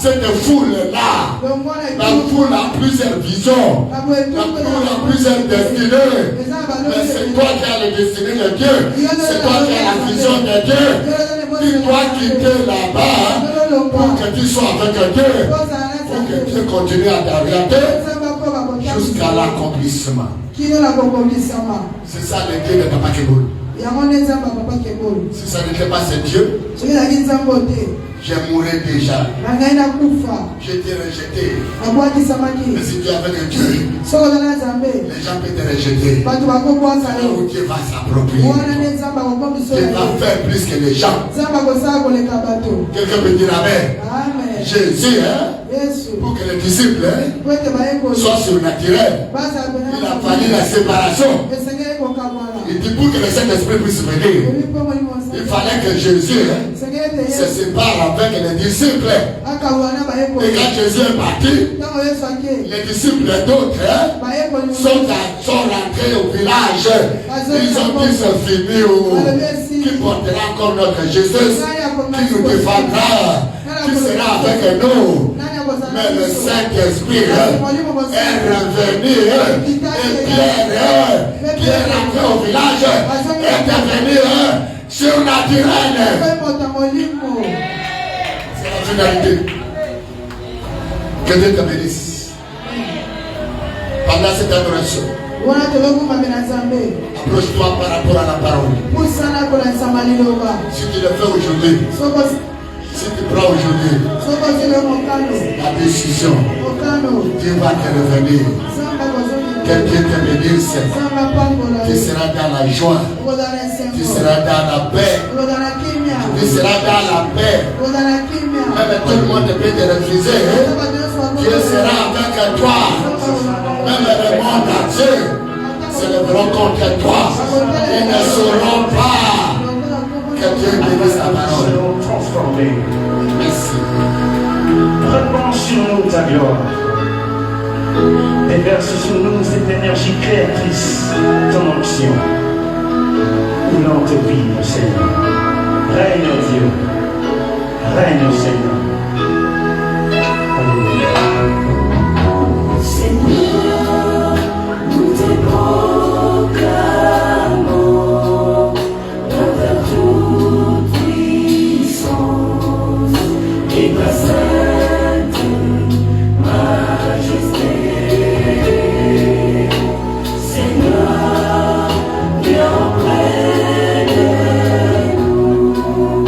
cette foule-là. La foule a plusieurs visions. La foule a plusieurs destinées. Mais c'est toi qui as le destiné de Dieu. C'est toi qui as la vision de Dieu. Tu dois quitter là-bas pour que tu sois avec Dieu. Pour que Dieu continue à t'orienter jusqu'à l'accomplissement. C'est ça le Dieu de Papa Keboul. Si ça n'était pas ce Dieu, je mourrais déjà. J'étais rejeté. Mais si tu es avec Dieu, les gens peuvent te rejeter. Alors Dieu va s'approprier. Dieu va faire plus que les gens. Quelqu'un peut dire Amen. Jésus, pour que les disciples soient surnaturels, il a fallu la séparation. Il dit pour que le Saint-Esprit puisse venir, il fallait que Jésus se sépare avec les disciples. Et quand Jésus est parti, les disciples d'autres sont rentrés au village. Ils ont dit c'est fini. Qui portera encore notre Jésus, qui nous défendra, qui sera avec nous. Mais le Saint-Esprit est revenu. Et Pierre est rentré au village, est devenu surnaturel. C'est la finalité. Que Dieu te bénisse. Pendant cette adoration, approche-toi par rapport à la parole. Si tu le fais aujourd'hui, si tu prends aujourd'hui la décision, Dieu va te revenir. Que Dieu te bénisse. Tu seras dans la joie. Tu seras dans la paix. Tu seras dans la paix. Même tout le monde peut te refuser. Dieu sera avec toi. Même le monde entier se lèveront contre toi. Ils ne sauront pas serons transformés. Merci. Répands sur nous ta gloire. Déverse sur nous cette énergie créatrice, ton onction. Où l'on te vit, mon Seigneur. Règne, Dieu. Règne, Seigneur. Alléluia. Seigneur, nous te proclamons dans toute puissance et ta sainte majesté. Seigneur, viens auprès de nous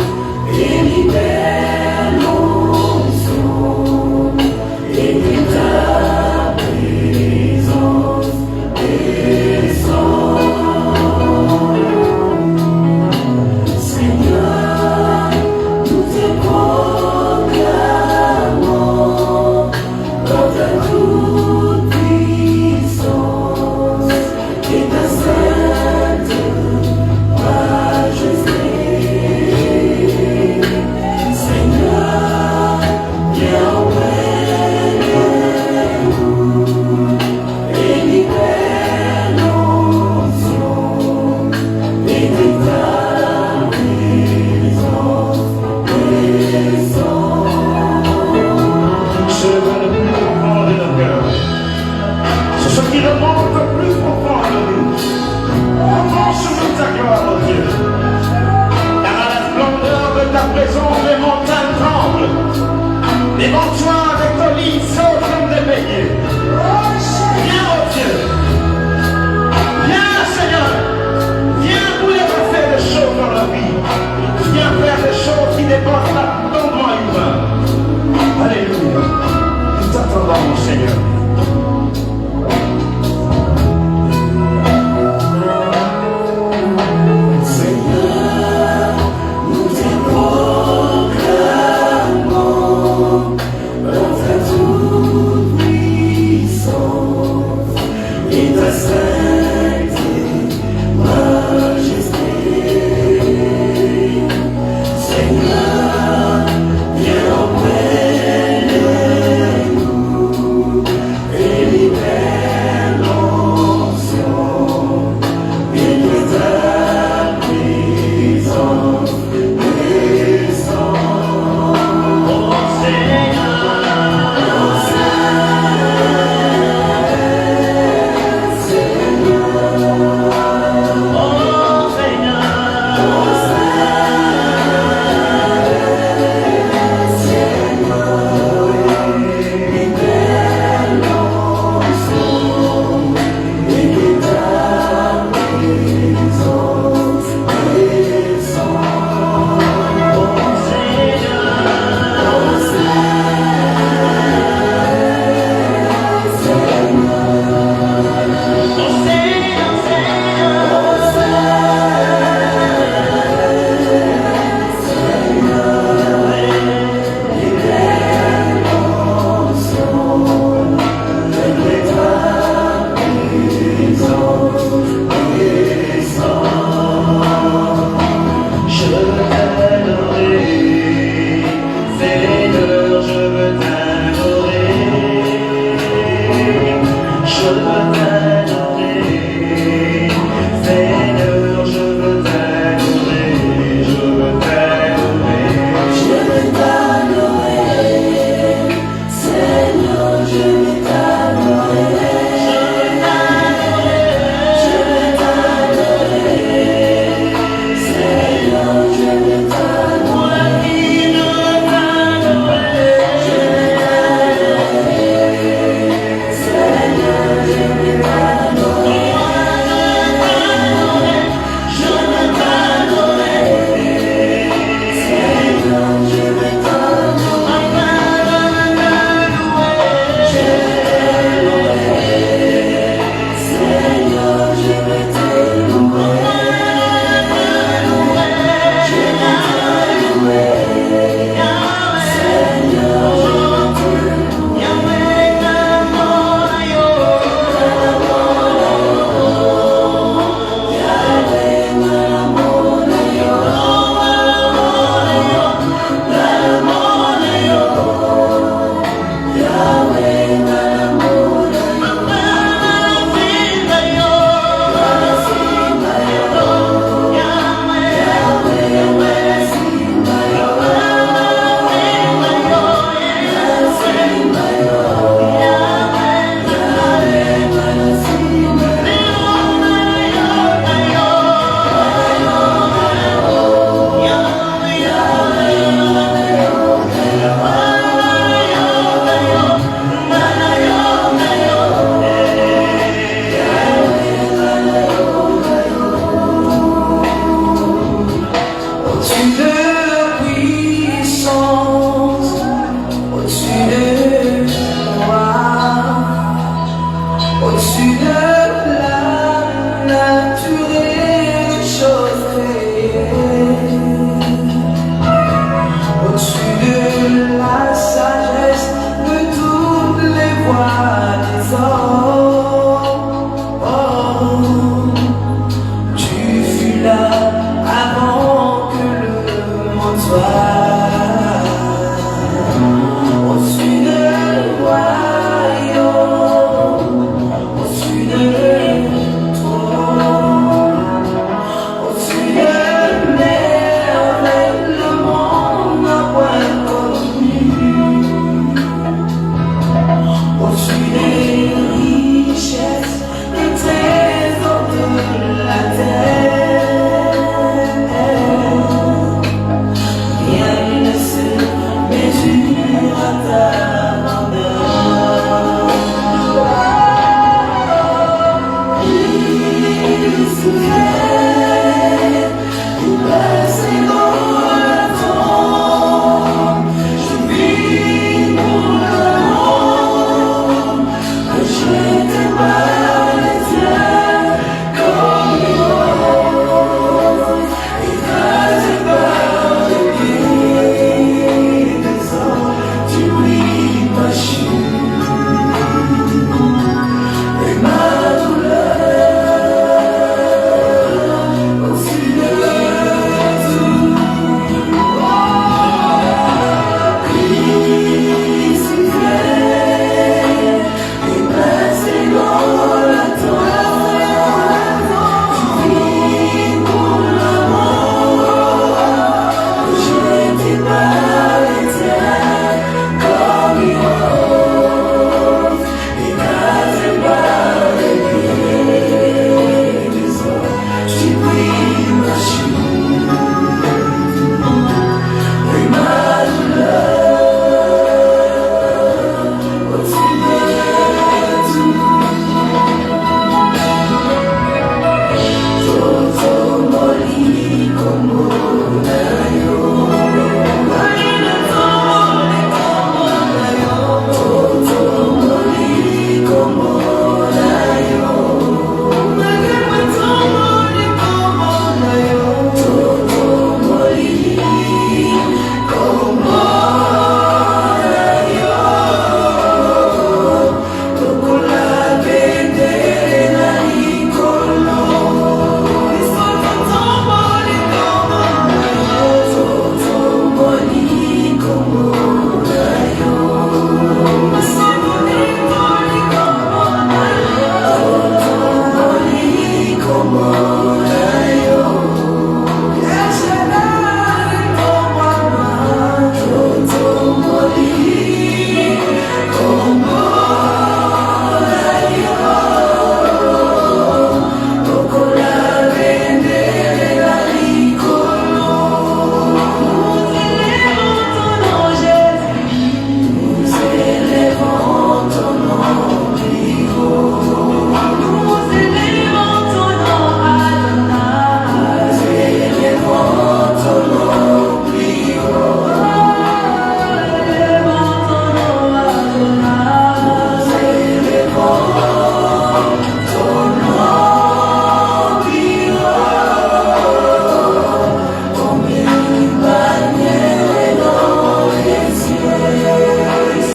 et libère nos sons et que ta présence descende. Seigneur, nous te proclamons dans ta toute puissance et ta sainte majesté. Seigneur, viens auprès de nous et libère nos sons et que ta présence descende. Ce le plus profond de nos cœurs. C'est ce qui remonte le plus profond de nous. Remonte sur nous ta gloire, oh Dieu. Car à la splendeur de ta présence, les montagnes tremblent. Les montois des collines sautent comme des beignets. Viens, oh Dieu. Viens, Seigneur. Viens bouleverser des choses dans la vie. Viens faire des choses qui dépassent l'entendement humain. Alléluia. Nous t'attendons, mon Seigneur.